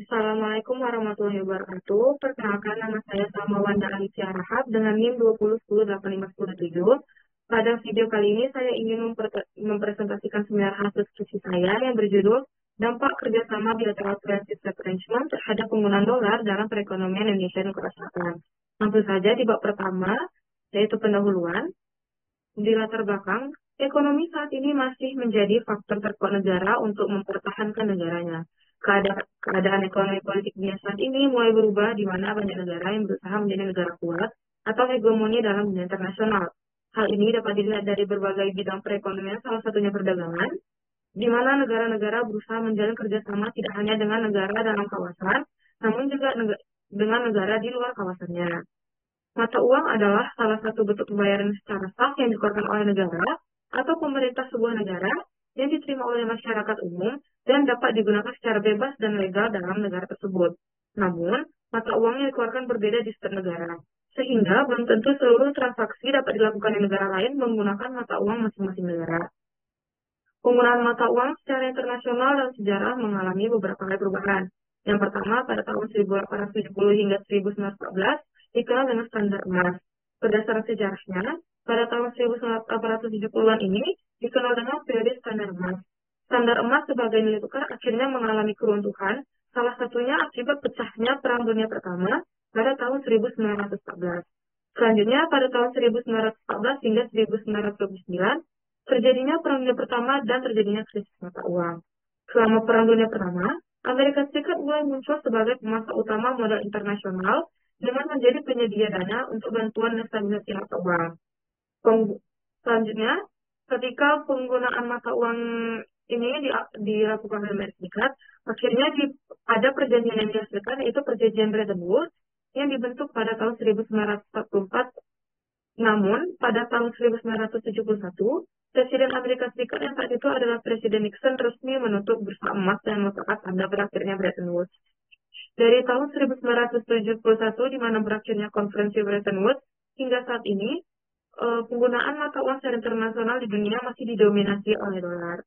Assalamualaikum warahmatullahi wabarakatuh. Perkenalkan, nama saya Salma Wanda Alicia Rahab dengan NIM 20108597. Pada video kali ini saya ingin mempresentasikan seminar hasil skripsi saya yang berjudul Dampak Kerjasama Bilateral Crisis Arrangement terhadap penggunaan dolar dalam perekonomian Indonesia dan Korea Selatan. Langsung saja di bab pertama, yaitu pendahuluan. Di latar belakang, ekonomi saat ini masih menjadi faktor terkuat negara untuk mempertahankan negaranya. Keadaan ekonomi politik dunia saat ini mulai berubah di mana banyak negara yang berusaha menjadi negara kuat atau hegemoni dalam dunia internasional. Hal ini dapat dilihat dari berbagai bidang perekonomian, salah satunya perdagangan, di mana negara-negara berusaha menjalin kerjasama tidak hanya dengan negara dalam kawasan, namun juga dengan negara di luar kawasannya. Mata uang adalah salah satu bentuk pembayaran secara sah yang dikeluarkan oleh negara atau pemerintah sebuah negara yang diterima oleh masyarakat umum dan dapat digunakan secara bebas dan legal dalam negara tersebut. Namun, mata uang yang dikeluarkan berbeda di setiap negara, sehingga belum tentu seluruh transaksi dapat dilakukan di negara lain menggunakan mata uang masing-masing negara. Penggunaan mata uang secara internasional dan sejarah mengalami beberapa kali perubahan. Yang pertama, pada tahun 1870 hingga 1914, dikenal dengan standar emas. Berdasarkan sejarahnya, pada tahun 1870-an ini dikenal dengan periode standar emas. Standar emas sebagai nilai tukar akhirnya mengalami keruntuhan, salah satunya akibat pecahnya Perang Dunia Pertama pada tahun 1914. Selanjutnya, pada tahun 1914 hingga 1929, terjadinya Perang Dunia Pertama dan terjadinya krisis mata uang. Selama Perang Dunia Pertama, Amerika Serikat mulai muncul sebagai pemasok utama modal internasional dengan menjadi penyedia dana untuk bantuan dan stabilisasi mata uang. Selanjutnya, ketika penggunaan mata uang ini dilakukan oleh Amerika Serikat, akhirnya ada perjanjian yang dihasilkan, yaitu perjanjian Bretton Woods yang dibentuk pada tahun 1944. Namun, pada tahun 1971, Presiden Amerika Serikat yang saat itu adalah Presiden Nixon resmi menutup bursa emas dan meletakkan tanda berakhirnya Bretton Woods. Dari tahun 1971, di mana berakhirnya konferensi Bretton Woods, hingga saat ini, penggunaan mata uang secara internasional di dunia masih didominasi oleh dolar.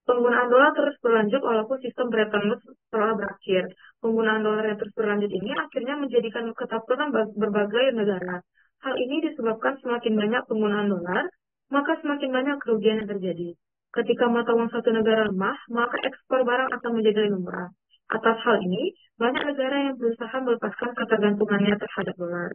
Penggunaan dolar terus berlanjut walaupun sistem Bretton Woods telah berakhir. Penggunaan dolar yang terus berlanjut ini akhirnya menjadikan ketakutan berbagai negara. Hal ini disebabkan semakin banyak penggunaan dolar, maka semakin banyak kerugian yang terjadi. Ketika mata uang satu negara lemah, maka ekspor barang akan menjadi lebih murah. Atas hal ini, banyak negara yang berusaha melepaskan ketergantungannya terhadap dolar.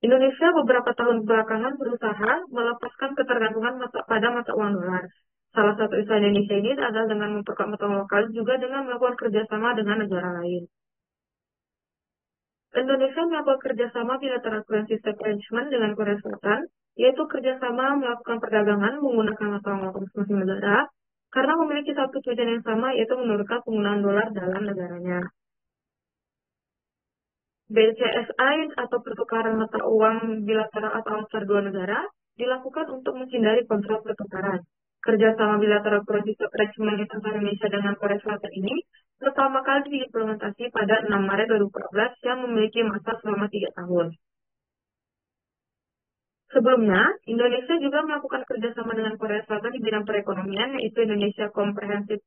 Indonesia beberapa tahun belakangan berusaha melepaskan ketergantungan pada mata uang dolar. Salah satu usaha Indonesia ini adalah dengan memperkuat mata uang lokal juga dengan melakukan kerjasama dengan negara lain. Indonesia melakukan kerjasama bilateral currency arrangement dengan Korea Selatan, yaitu kerjasama melakukan perdagangan menggunakan mata uang lokal masing-masing negara, karena memiliki satu tujuan yang sama, yaitu menurunkan penggunaan dolar dalam negaranya. BCSI atau pertukaran mata uang bilateral atau antar dua negara dilakukan untuk menghindari kontrol pertukaran. Kerjasama bilateral currency arrangement antara Indonesia dengan Korea Selatan ini pertama kali diimplementasi pada 6 Maret 2014 yang memiliki masa selama 3 tahun. Sebelumnya, Indonesia juga melakukan kerjasama dengan Korea Selatan di bidang perekonomian, yaitu Indonesia Comprehensive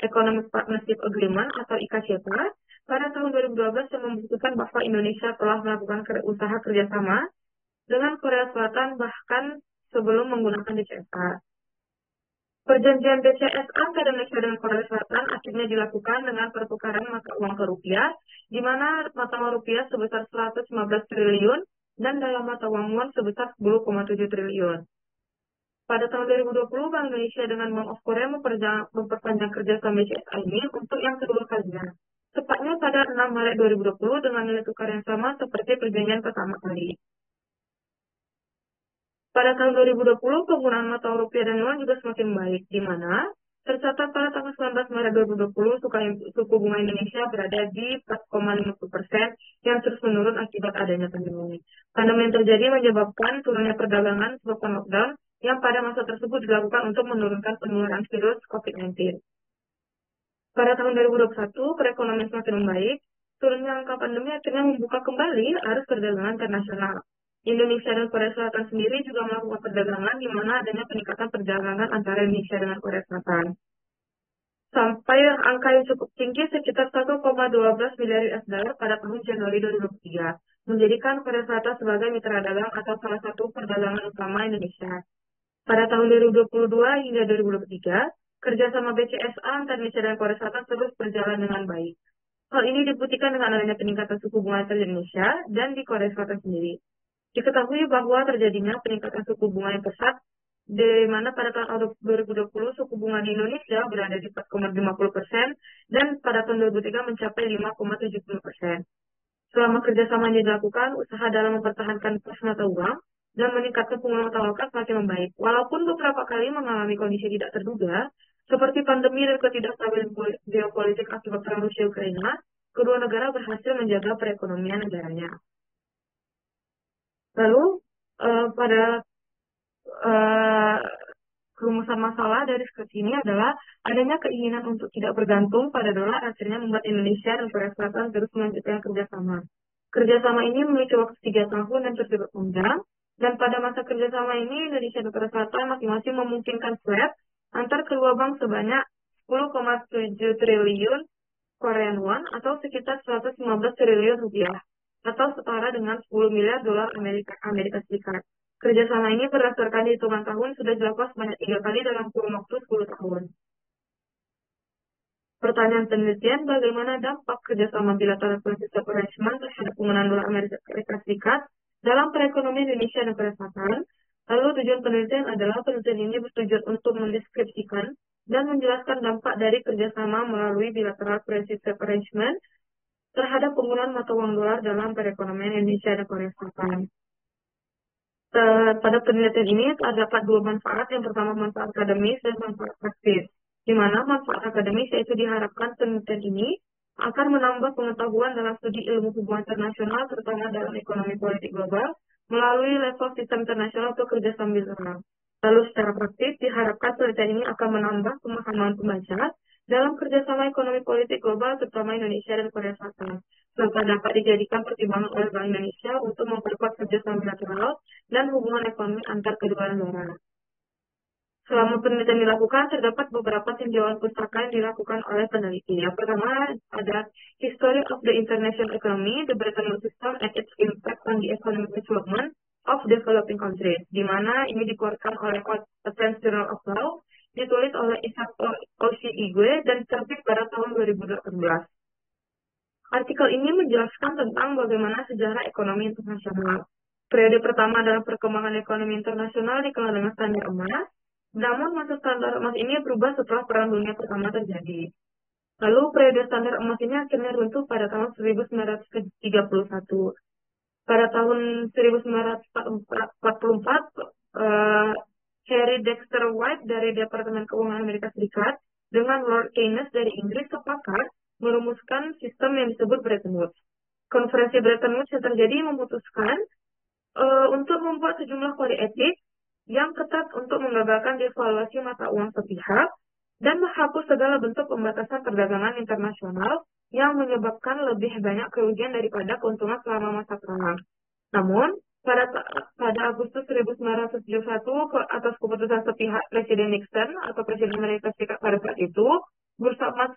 Economic Partnership Agreement atau IKCPA pada tahun 2012 yang membuktikan bahwa Indonesia telah melakukan usaha kerjasama dengan Korea Selatan bahkan sebelum menggunakan DCFTA. Perjanjian DCFTA antara Indonesia dan Korea Selatan akhirnya dilakukan dengan pertukaran mata uang ke rupiah, di mana mata uang rupiah sebesar 115 triliun dan dalam mata uang won sebesar 10,7 triliun. Pada tahun 2020, Bank Indonesia dengan Bank of Korea memperpanjang kerjasama BCSA ini untuk yang kedua kalinya. Tepatnya pada 6 Maret 2020 dengan nilai tukar yang sama seperti perjanjian pertama kali. Pada tahun 2020, penggunaan mata uang rupiah dan yuan juga semakin baik, di mana tercatat pada tanggal 19 Maret 2020, suku bunga Indonesia berada di 4,50% yang terus menurun akibat adanya pandemi. Pandemi yang terjadi menyebabkan turunnya perdagangan sebabkan lockdown yang pada masa tersebut dilakukan untuk menurunkan penularan virus COVID-19. Pada tahun 2021, perekonomian semakin membaik, turunnya angka pandemi akhirnya membuka kembali arus perdagangan internasional. Indonesia dan Korea Selatan sendiri juga melakukan perdagangan di mana adanya peningkatan perdagangan antara Indonesia dengan Korea Selatan. sampai angka yang cukup tinggi sekitar 1,12 miliar US dollar pada tahun Januari 2023, menjadikan Korea Selatan sebagai mitra dagang atau salah satu perdagangan utama Indonesia. Pada tahun 2022 hingga 2023, kerjasama BCSA antara Indonesia dan Korea Selatan terus berjalan dengan baik. Hal ini dibuktikan dengan adanya peningkatan suku bunga di Indonesia dan di Korea Selatan sendiri. Diketahui bahwa terjadinya peningkatan suku bunga yang pesat, di mana pada tahun 2020 suku bunga di Indonesia berada di 4,50% dan pada tahun 2003 mencapai 5,70%. Selama kerjasama yang dilakukan, usaha dalam mempertahankan kurs mata uang dan meningkatkan penggunaan mata lokal semakin membaik. Walaupun beberapa kali mengalami kondisi tidak terduga, seperti pandemi dan ketidakstabilan geopolitik akibat perang Rusia-Ukraina, kedua negara berhasil menjaga perekonomian negaranya. Lalu, pada rumusan masalah dari skripsi ini adalah adanya keinginan untuk tidak bergantung pada dolar akhirnya membuat Indonesia dan Korea Selatan terus melanjutkan kerjasama. Kerjasama ini memiliki waktu 3 tahun dan terlibat panjang, dan pada masa kerjasama ini Indonesia dan Korea Selatan masing-masing memungkinkan swap antar kedua bank sebanyak 10,7 triliun Korean won atau sekitar 115 triliun rupiah atau setara dengan 10 miliar dolar Amerika Serikat. Kerjasama ini berdasarkan hitungan tahun sudah dilakukan sebanyak 3 kali dalam kurun waktu 10 tahun. Pertanyaan penelitian, bagaimana dampak kerjasama bilateral price swap arrangement terhadap penggunaan dolar Amerika Serikat dalam perekonomian Indonesia dan Korea Selatan? Lalu tujuan penelitian adalah penelitian ini bertujuan untuk mendeskripsikan dan menjelaskan dampak dari kerjasama melalui bilateral price swap arrangement terhadap penggunaan mata uang dolar dalam perekonomian Indonesia dan Korea Selatan. Pada penelitian ini terdapat 2 manfaat. Yang pertama manfaat akademis dan manfaat praktis. Di mana manfaat akademis yaitu diharapkan penelitian ini akan menambah pengetahuan dalam studi ilmu hubungan internasional terutama dalam ekonomi politik global melalui level sistem internasional atau kerjasama bilateral. Lalu secara praktis diharapkan penelitian ini akan menambah pemahaman pembaca dalam kerjasama ekonomi politik global terutama Indonesia dan Korea Selatan, serta dapat dijadikan pertimbangan oleh Bank Indonesia untuk memperkuat kerjasama bilateral dan hubungan ekonomi antar kedua negara. Selama penelitian dilakukan, terdapat beberapa tinjauan pustaka yang dilakukan oleh peneliti. Yang pertama ada History of the International Economy, the Bretton Woods System and its Impact on the Economic Development of Developing Countries, di mana ini dikeluarkan oleh Advanced Journal of Law, ditulis oleh Isaac Igwe dan terbit pada tahun 2018. Artikel ini menjelaskan tentang bagaimana sejarah ekonomi internasional. Periode pertama dalam perkembangan ekonomi internasional dikenal dengan standar emas, namun masa standar emas ini berubah setelah Perang Dunia Pertama terjadi. Lalu periode standar emas ini akhirnya runtuh pada tahun 1931. Pada tahun 1944, Harry Dexter White dari Departemen Keuangan Amerika Serikat dengan Lord Keynes dari Inggris sepakat merumuskan sistem yang disebut Bretton Woods. Konferensi Bretton Woods yang terjadi memutuskan untuk membuat sejumlah kode etik yang ketat untuk menggagalkan devaluasi mata uang sepihak dan menghapus segala bentuk pembatasan perdagangan internasional yang menyebabkan lebih banyak kerugian daripada keuntungan selama masa perang. Namun, pada Agustus 1971, atas keputusan sepihak Presiden Nixon atau Presiden Amerika Serikat pada saat itu, bursa emas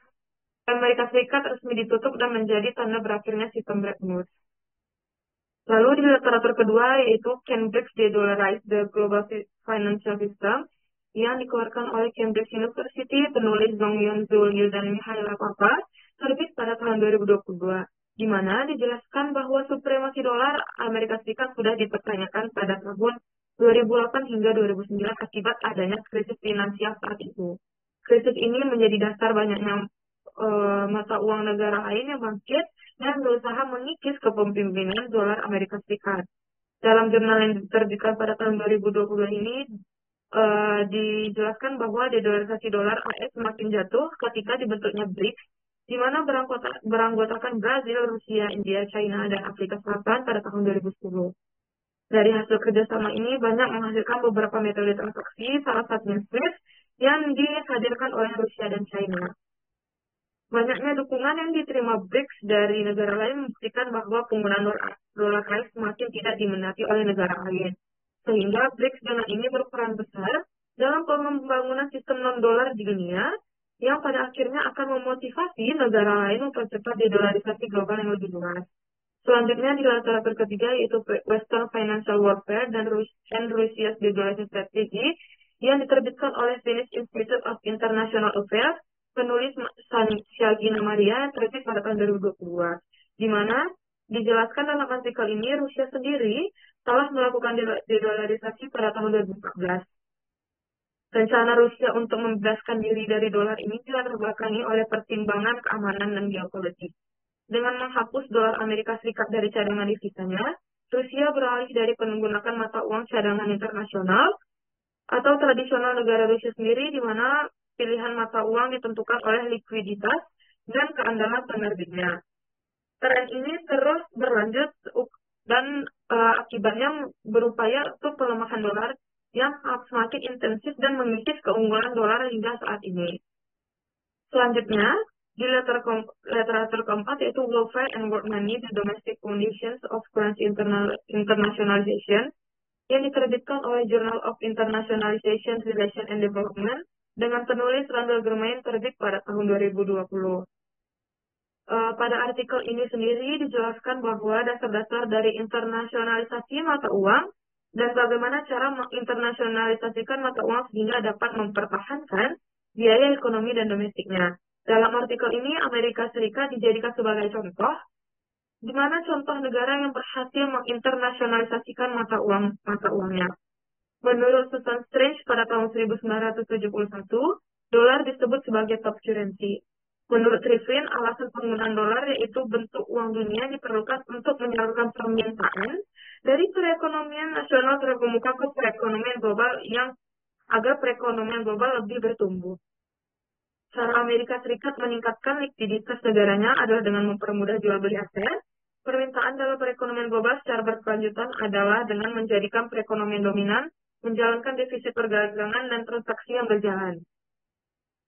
Amerika Serikat resmi ditutup dan menjadi tanda berakhirnya sistem Bretton Woods. Lalu di literatur kedua yaitu Cambridge De-Dollarize the Global Financial System yang dikeluarkan oleh Cambridge University, penulis Dong Yun Liu dan Mikhail Papa, terbit pada tahun 2022, di mana dijelaskan bahwa supremasi dolar Amerika Serikat sudah dipertanyakan pada tahun 2008 hingga 2009 akibat adanya krisis finansial saat itu. Krisis ini menjadi dasar banyaknya mata uang negara lain yang bangkit dan berusaha mengikis kepemimpinan dolar Amerika Serikat. Dalam jurnal yang diterbitkan pada tahun 2022 ini dijelaskan bahwa dedolarisasi dolar AS semakin jatuh ketika dibentuknya BRICS, di mana beranggotakan Brazil, Rusia, India, China, dan Afrika Selatan pada tahun 2010. Dari hasil kerjasama ini banyak menghasilkan beberapa metode transaksi, salah satunya SWIFT, yang dihadirkan oleh Rusia dan China. Banyaknya dukungan yang diterima BRICS dari negara lain membuktikan bahwa penggunaan dolar AS semakin tidak diminati oleh negara lain. Sehingga BRICS dengan ini berperan besar dalam pembangunan sistem non-dolar di dunia yang pada akhirnya akan memotivasi negara lain mempercepat dedolarisasi global yang lebih luas. Selanjutnya di literatur ketiga yaitu Western Financial Warfare dan Russia's Dedollarization Strategy yang diterbitkan oleh Finnish Institute of International Affairs, penulis Shagina Maria, terbit pada tahun 2022, di mana dijelaskan dalam artikel ini Rusia sendiri telah melakukan dedolarisasi pada tahun 2014. Rencana Rusia untuk membebaskan diri dari dolar ini telah terbelakangi oleh pertimbangan keamanan dan geopolitik. Dengan menghapus dolar Amerika Serikat dari cadangan devisanya, Rusia beralih dari menggunakan mata uang cadangan internasional atau tradisional negara Rusia sendiri, di mana pilihan mata uang ditentukan oleh likuiditas dan keandalan penerbitnya. Tren ini terus berlanjut dan akibatnya berupaya untuk pelemahan dolar yang semakin intensif dan mengikis keunggulan dolar hingga saat ini. Selanjutnya, di literatur keempat yaitu Warfare and World Money, The Domestic Conditions of Currency Internationalization, yang diterbitkan oleh Journal of Internationalization, Relation and Development dengan penulis Randall Germain, terbit pada tahun 2020. Pada artikel ini sendiri dijelaskan bahwa dasar-dasar dari internasionalisasi mata uang dan bagaimana cara menginternasionalisasikan mata uang sehingga dapat mempertahankan biaya ekonomi dan domestiknya. Dalam artikel ini, Amerika Serikat dijadikan sebagai contoh, di mana contoh negara yang berhasil menginternasionalisasikan mata uangnya. Menurut Susan Strange pada tahun 1971, dolar disebut sebagai top currency. Menurut Triffin, alasan penggunaan dolar yaitu bentuk uang dunia diperlukan untuk menyalurkan permintaan dari perekonomian nasional terkemuka ke perekonomian global agar perekonomian global lebih bertumbuh. Cara Amerika Serikat meningkatkan likuiditas negaranya adalah dengan mempermudah jual beli aset. Permintaan dalam perekonomian global secara berkelanjutan adalah dengan menjadikan perekonomian dominan, menjalankan defisit perdagangan dan transaksi yang berjalan.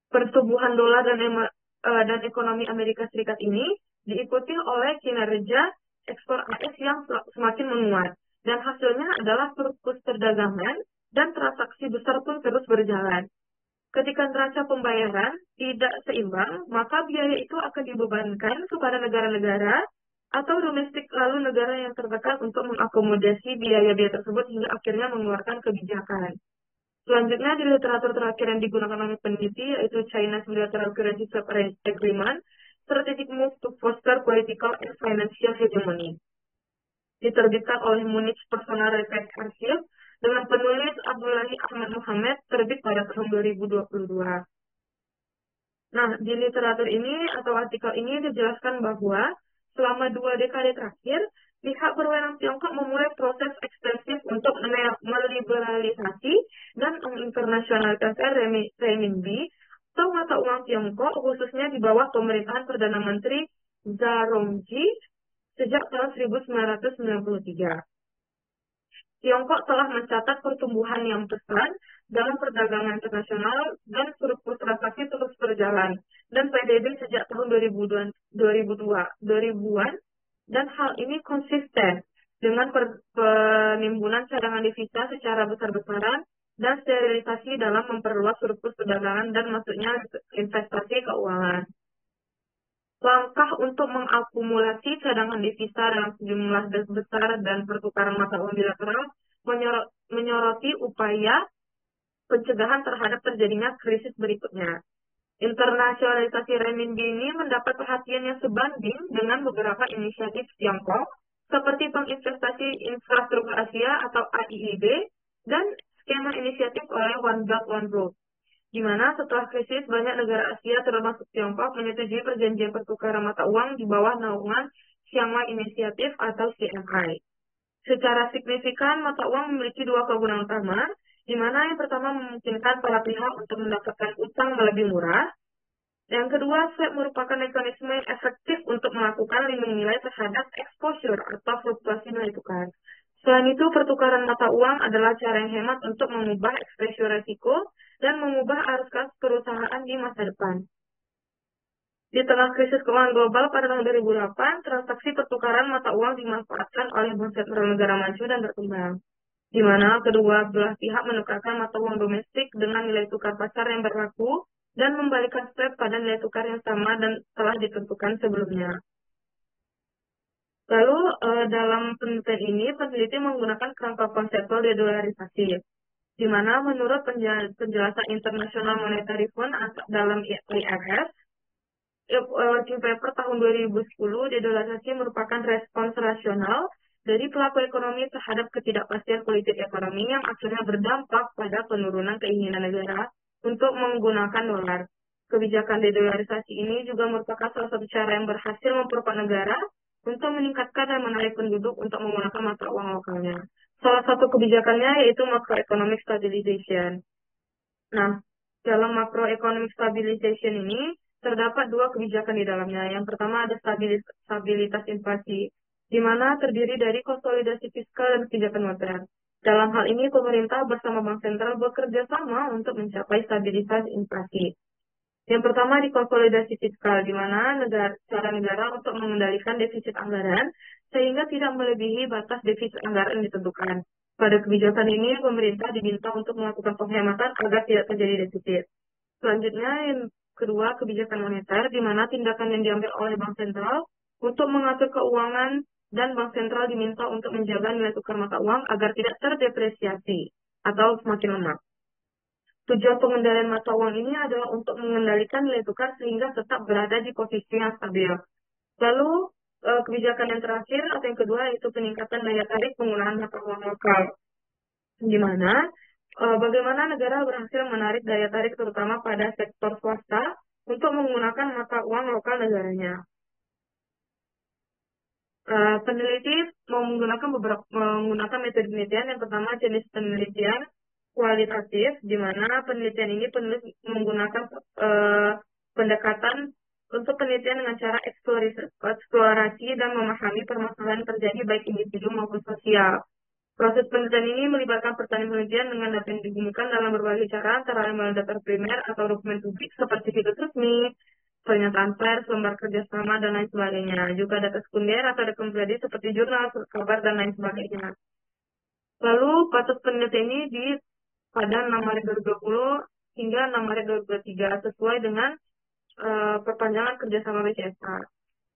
Pertumbuhan dolar dan ekonomi Amerika Serikat ini diikuti oleh kinerja ekspor AS yang semakin menguat, dan hasilnya adalah surplus perdagangan dan transaksi besar pun terus berjalan. Ketika neraca pembayaran tidak seimbang, maka biaya itu akan dibebankan kepada negara-negara atau domestik, lalu negara yang tertekan untuk mengakomodasi biaya-biaya tersebut hingga akhirnya mengeluarkan kebijakan. Selanjutnya, di literatur terakhir yang digunakan oleh peneliti, yaitu China's Bilateral Currency Swap Agreement, Strategic Move to Foster Political and Financial Hegemony. Diterbitkan oleh Munich Personal Research Archive dengan penulis Abdullahi Ahmad Muhammad, terbit pada tahun 2022. Nah, di literatur ini atau artikel ini dijelaskan bahwa selama 2 dekade terakhir, pihak berwenang Tiongkok memulai proses ekstensif untuk meliberalisasi dan menginternasionalisasi renminbi atau mata uang Tiongkok, khususnya di bawah pemerintahan Perdana Menteri Zhao Rongji sejak tahun 1993. Tiongkok telah mencatat pertumbuhan yang besar dalam perdagangan internasional dan surplus transaksi terus berjalan, dan PDB sejak tahun 2000-an, dan hal ini konsisten dengan penimbunan cadangan devisa secara besar-besaran dan sterilisasi dalam memperluas surplus perdagangan dan masuknya investasi keuangan. Langkah untuk mengakumulasi cadangan devisa dalam sejumlah besar dan pertukaran mata uang bilateral menyoroti upaya pencegahan terhadap terjadinya krisis berikutnya. Internasionalisasi renminbi ini mendapat perhatian yang sebanding dengan beberapa inisiatif Tiongkok, seperti Bank Investasi Infrastruktur Asia atau AIIB, dan skema inisiatif oleh One Belt One Road, di mana setelah krisis banyak negara Asia termasuk Tiongkok menyetujui perjanjian pertukaran mata uang di bawah naungan Shanghai Initiative atau CMI. Secara signifikan, mata uang memiliki 2 kegunaan utama, di mana yang pertama memungkinkan para pihak untuk mendapatkan utang lebih murah. Yang kedua, swap merupakan mekanisme yang efektif untuk melakukan lindung nilai terhadap exposure atau fluktuasi nilai tukar. Selain itu, pertukaran mata uang adalah cara yang hemat untuk mengubah ekspresi risiko dan mengubah arus kas perusahaan di masa depan. Di tengah krisis keuangan global pada tahun 2008, transaksi pertukaran mata uang dimanfaatkan oleh bank sentral negara maju dan berkembang, di mana kedua belah pihak menukarkan mata uang domestik dengan nilai tukar pasar yang berlaku dan membalikkan spread pada nilai tukar yang sama dan telah ditentukan sebelumnya. Lalu dalam penelitian ini peneliti menggunakan kerangka konseptual dedolarisasi, di mana menurut penjelasan International Monetary Fund dalam IMF, working paper tahun 2010, dedolarisasi merupakan respons rasional dari pelaku ekonomi terhadap ketidakpastian politik ekonomi yang akhirnya berdampak pada penurunan keinginan negara untuk menggunakan dolar. Kebijakan dedolarisasi ini juga merupakan salah satu cara yang berhasil memperkuat negara untuk meningkatkan dan menarik penduduk untuk menggunakan mata uang lokalnya. Salah satu kebijakannya yaitu macroeconomic stabilization. Nah, dalam macroeconomic stabilization ini terdapat dua kebijakan di dalamnya. Yang pertama ada stabilitas inflasi, di mana terdiri dari konsolidasi fiskal dan kebijakan moneter. Dalam hal ini, pemerintah bersama Bank Sentral bekerja sama untuk mencapai stabilitas inflasi. Yang pertama di konsolidasi fiskal, di mana cara negara untuk mengendalikan defisit anggaran sehingga tidak melebihi batas defisit anggaran yang ditentukan. Pada kebijakan ini, pemerintah diminta untuk melakukan penghematan agar tidak terjadi defisit. Selanjutnya, yang kedua, kebijakan moneter, di mana tindakan yang diambil oleh Bank Sentral untuk mengatur keuangan dan Bank Sentral diminta untuk menjaga nilai tukar mata uang agar tidak terdepresiasi atau semakin lemah. Tujuan pengendalian mata uang ini adalah untuk mengendalikan nilai tukar sehingga tetap berada di posisi yang stabil. Lalu, kebijakan yang terakhir atau yang kedua yaitu peningkatan daya tarik penggunaan mata uang lokal. Di mana bagaimana negara berhasil menarik daya tarik terutama pada sektor swasta untuk menggunakan mata uang lokal negaranya. Peneliti menggunakan metode penelitian. Yang pertama jenis penelitian kualitatif, di mana penelitian ini penulis menggunakan pendekatan untuk penelitian dengan cara eksplorasi dan memahami permasalahan terjadi baik individu maupun sosial. Proses penelitian ini melibatkan pertanian penelitian dengan data yang digunakan dalam berbagai cara, antara lain melalui data primer atau dokumen publik seperti situs resmi, pernyataan pers, lembar kerjasama, dan lain sebagainya. Juga data sekunder atau dokumen pribadi seperti jurnal, kabar, dan lain sebagainya. Lalu, batas penelitian ini pada 6 Maret 2020 hingga 6 Maret 2023 sesuai dengan perpanjangan kerjasama BCSA.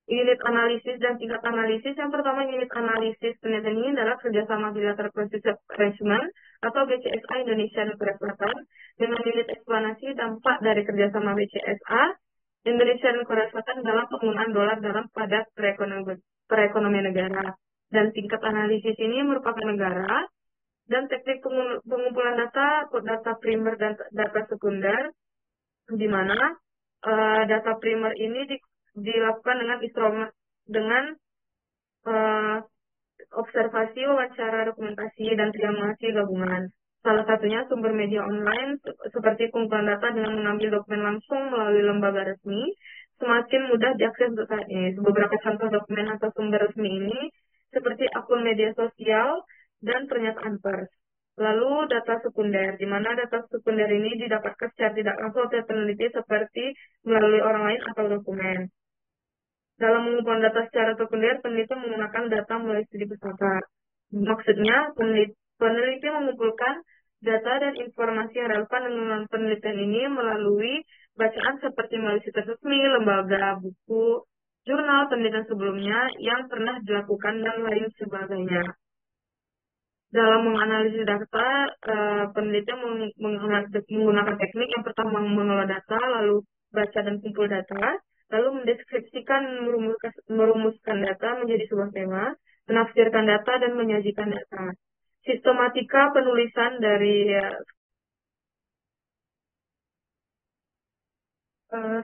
Unit analisis dan tingkat analisis. Yang pertama, unit analisis penelitian ini adalah kerjasama bilateral process arrangement atau BCSA Indonesia dan Korea Selatan dengan unit eksplanasi dampak dari kerjasama BCSA Indonesia dan Korea Selatan dalam penggunaan dolar dalam pada perekonomian negara. Dan tingkat analisis ini merupakan negara dan teknik pengumpulan data primer dan data sekunder, di mana data primer ini dilakukan dengan observasi, wawancara, dokumentasi, dan triangulasi gabungan. Salah satunya sumber media online seperti kumpulan data dengan mengambil dokumen langsung melalui lembaga resmi semakin mudah diakses untuk saat ini. Beberapa contoh dokumen atau sumber resmi ini seperti akun media sosial dan pernyataan pers. Lalu data sekunder, di mana data sekunder ini didapatkan secara tidak langsung oleh peneliti seperti melalui orang lain atau dokumen. Dalam mengumpulkan data secara sekunder, peneliti menggunakan data melalui studi pusaka. Maksudnya, peneliti mengumpulkan data dan informasi yang relevan dengan penelitian ini melalui bacaan seperti melalui situs resmi, lembaga, buku, jurnal, penelitian sebelumnya yang pernah dilakukan, dan lain sebagainya. Dalam menganalisis data, peneliti menggunakan teknik yang pertama mengelola data, lalu baca dan kumpul data, lalu mendeskripsikan, merumuskan data menjadi sebuah tema, menafsirkan data, dan menyajikan data. Sistematika penulisan dari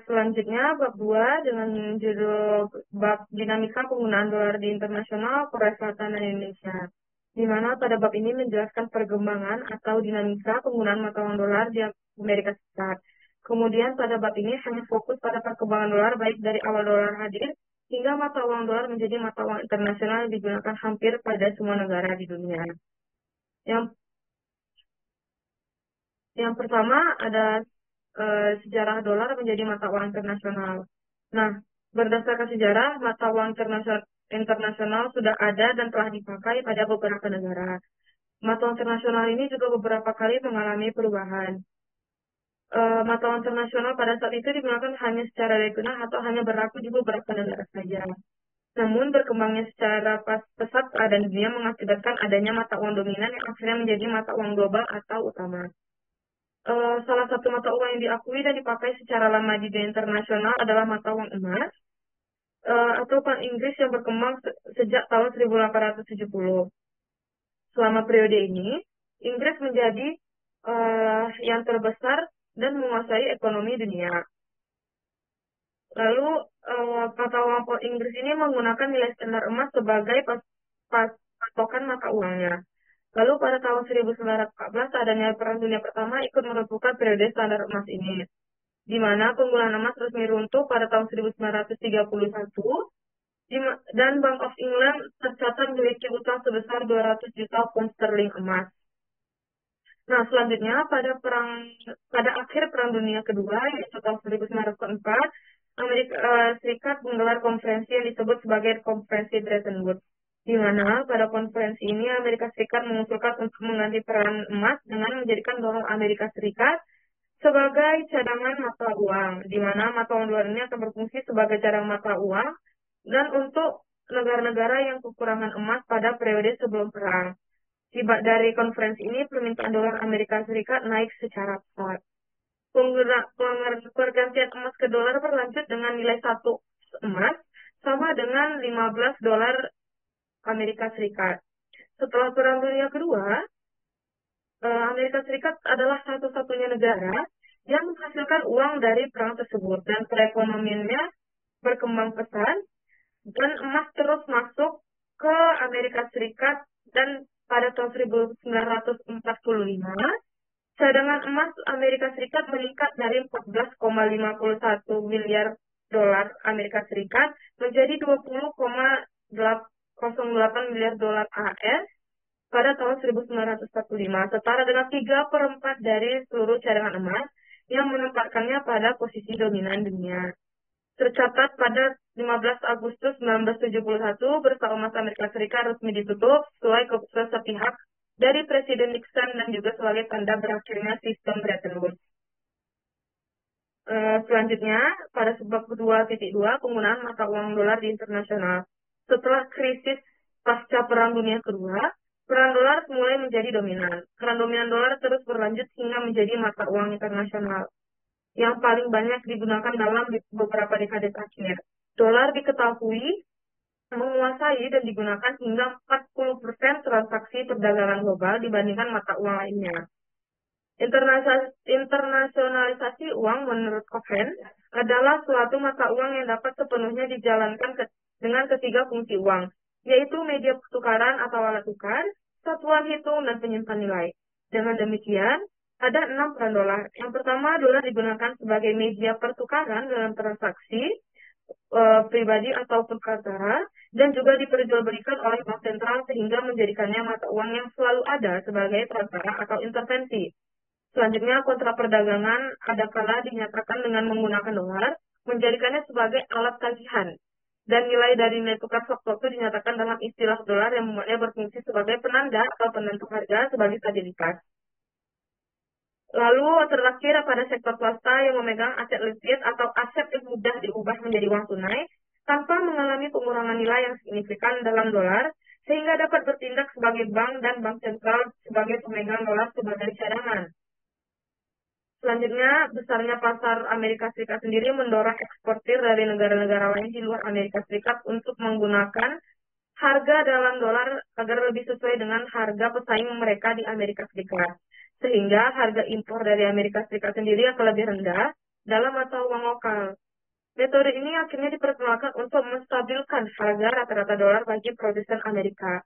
selanjutnya bab 2 dengan judul bab dinamika penggunaan dolar di internasional, Korea Selatan, dan Indonesia. Di mana pada bab ini menjelaskan perkembangan atau dinamika penggunaan mata uang dolar di Amerika Serikat. Kemudian pada bab ini hanya fokus pada perkembangan dolar baik dari awal dolar hadir hingga mata uang dolar menjadi mata uang internasional yang digunakan hampir pada semua negara di dunia. Yang pertama ada sejarah dolar menjadi mata uang internasional. Nah, berdasarkan sejarah, mata uang internasional sudah ada dan telah dipakai pada beberapa negara. Mata uang internasional ini juga beberapa kali mengalami perubahan. Mata uang internasional pada saat itu digunakan hanya secara regional atau hanya berlaku di beberapa negara saja. Namun berkembangnya secara pesat keadaan dunia mengakibatkan adanya mata uang dominan yang akhirnya menjadi mata uang global atau utama. Salah satu mata uang yang diakui dan dipakai secara lama di dunia internasional adalah mata uang emas atau pound Inggris yang berkembang sejak tahun 1870. Selama periode ini, Inggris menjadi yang terbesar dan menguasai ekonomi dunia. Lalu, mata uang pound Inggris ini menggunakan nilai standar emas sebagai patokan mata uangnya. Lalu pada tahun 1914, adanya Perang Dunia Pertama ikut merobohkan periode standar emas ini, di mana penggunaan emas resmi runtuh pada tahun 1931, dan Bank of England tercatat memiliki utang sebesar 200 juta pound sterling emas. Nah, selanjutnya pada akhir Perang Dunia Kedua, yaitu tahun 1944, Amerika Serikat menggelar konferensi yang disebut sebagai Konferensi Bretton Woods, di mana pada konferensi ini Amerika Serikat mengusulkan untuk mengganti peran emas dengan menjadikan dolar Amerika Serikat sebagai cadangan mata uang, di mana mata uang dolar ini akan berfungsi sebagai cadangan mata uang dan untuk negara-negara yang kekurangan emas pada periode sebelum perang. Akibat dari konferensi ini, permintaan dolar Amerika Serikat naik secara pesat. Pergantian emas ke dolar berlanjut dengan nilai 1 emas sama dengan 15 dolar Amerika Serikat. Setelah Perang Dunia Kedua, Amerika Serikat adalah satu-satunya negara yang menghasilkan uang dari perang tersebut dan perekonomiannya berkembang pesat dan emas terus masuk ke Amerika Serikat dan pada tahun 1945 cadangan emas Amerika Serikat meningkat dari 14,51 miliar dolar Amerika Serikat menjadi 20,08 miliar dolar AS pada tahun 1945, setara dengan 3/4 dari seluruh cadangan emas yang menempatkannya pada posisi dominan dunia. Tercatat pada 15 Agustus 1971, bursa emas Amerika Serikat resmi ditutup sesuai keputusan sepihak dari Presiden Nixon dan juga sebagai tanda berakhirnya sistem Bretton Woods. Selanjutnya, pada sebab 2.2, penggunaan mata uang dolar di internasional. Setelah krisis pasca Perang Dunia Kedua, peran dolar mulai menjadi dominan. Peran dominan dolar terus berlanjut hingga menjadi mata uang internasional yang paling banyak digunakan dalam beberapa dekade terakhir. Dolar diketahui menguasai dan digunakan hingga 40% transaksi perdagangan global dibandingkan mata uang lainnya. Internasionalisasi uang menurut Cohen adalah suatu mata uang yang dapat sepenuhnya dijalankan dengan ketiga fungsi uang, yaitu media pertukaran atau alat tukar, satuan hitung, dan penyimpan nilai. Dengan demikian, ada 6 peran dolar. Yang pertama, dolar digunakan sebagai media pertukaran dalam transaksi pribadi ataupun perantara, dan juga diperjualbelikan oleh bank sentral sehingga menjadikannya mata uang yang selalu ada sebagai perantara atau intervensi. Selanjutnya, kontrak perdagangan ada kala dinyatakan dengan menggunakan dolar, menjadikannya sebagai alat tagihan. Dan nilai dari nilai tukar sewaktu-waktu dinyatakan dalam istilah dolar yang membuatnya berfungsi sebagai penanda atau penentu harga sebagai stabilitas. Lalu terakhir pada sektor swasta yang memegang aset likuid atau aset yang mudah diubah menjadi uang tunai tanpa mengalami pengurangan nilai yang signifikan dalam dolar, sehingga dapat bertindak sebagai bank dan bank sentral sebagai pemegang dolar sebagai cadangan. Selanjutnya, besarnya pasar Amerika Serikat sendiri mendorong eksportir dari negara-negara lain di luar Amerika Serikat untuk menggunakan harga dalam dolar agar lebih sesuai dengan harga pesaing mereka di Amerika Serikat. Sehingga harga impor dari Amerika Serikat sendiri akan lebih rendah dalam mata uang lokal. Metode ini akhirnya diperkenalkan untuk menstabilkan harga rata-rata dolar bagi produsen Amerika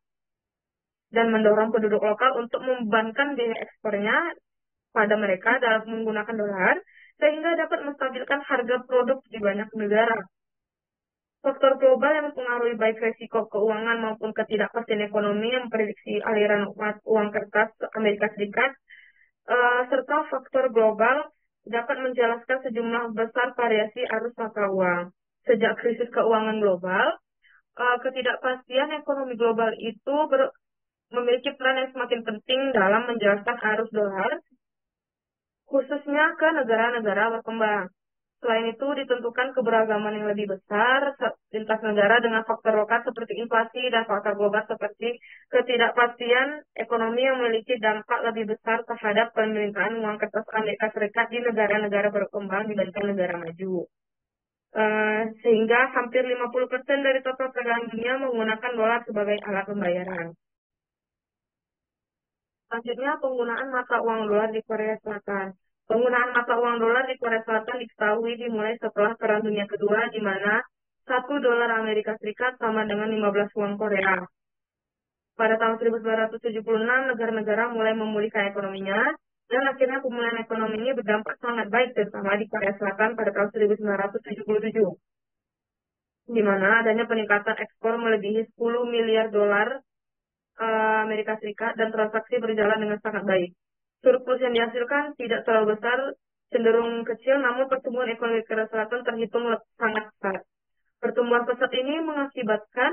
dan mendorong penduduk lokal untuk membebankan biaya ekspornya pada mereka dalam menggunakan dolar, sehingga dapat menstabilkan harga produk di banyak negara. Faktor global yang mempengaruhi baik resiko keuangan maupun ketidakpastian ekonomi yang memprediksi aliran uang kertas Amerika Serikat, serta faktor global dapat menjelaskan sejumlah besar variasi arus mata uang. Sejak krisis keuangan global, ketidakpastian ekonomi global itu memiliki peran yang semakin penting dalam menjelaskan arus dolar khususnya ke negara-negara berkembang. Selain itu, ditentukan keberagaman yang lebih besar lintas negara dengan faktor lokal seperti inflasi dan faktor global seperti ketidakpastian ekonomi yang memiliki dampak lebih besar terhadap pemerintahan uang kertas Amerika Serikat di negara-negara berkembang dibandingkan negara maju. Sehingga hampir 50% dari total perdagangan dunia menggunakan dolar sebagai alat pembayaran. Selanjutnya, penggunaan mata uang dolar di Korea Selatan. Penggunaan mata uang dolar di Korea Selatan diketahui dimulai setelah Perang Dunia Kedua, di mana 1 dolar Amerika Serikat sama dengan 15 won Korea. Pada tahun 1976, negara-negara mulai memulihkan ekonominya, dan akhirnya pemulihan ekonomi ini berdampak sangat baik, terutama di Korea Selatan pada tahun 1977, di mana adanya peningkatan ekspor melebihi 10 miliar dolar Amerika Serikat dan transaksi berjalan dengan sangat baik. Surplus yang dihasilkan tidak terlalu besar, cenderung kecil, namun pertumbuhan ekonomi Korea Selatan terhitung sangat besar. Pertumbuhan pesat ini mengakibatkan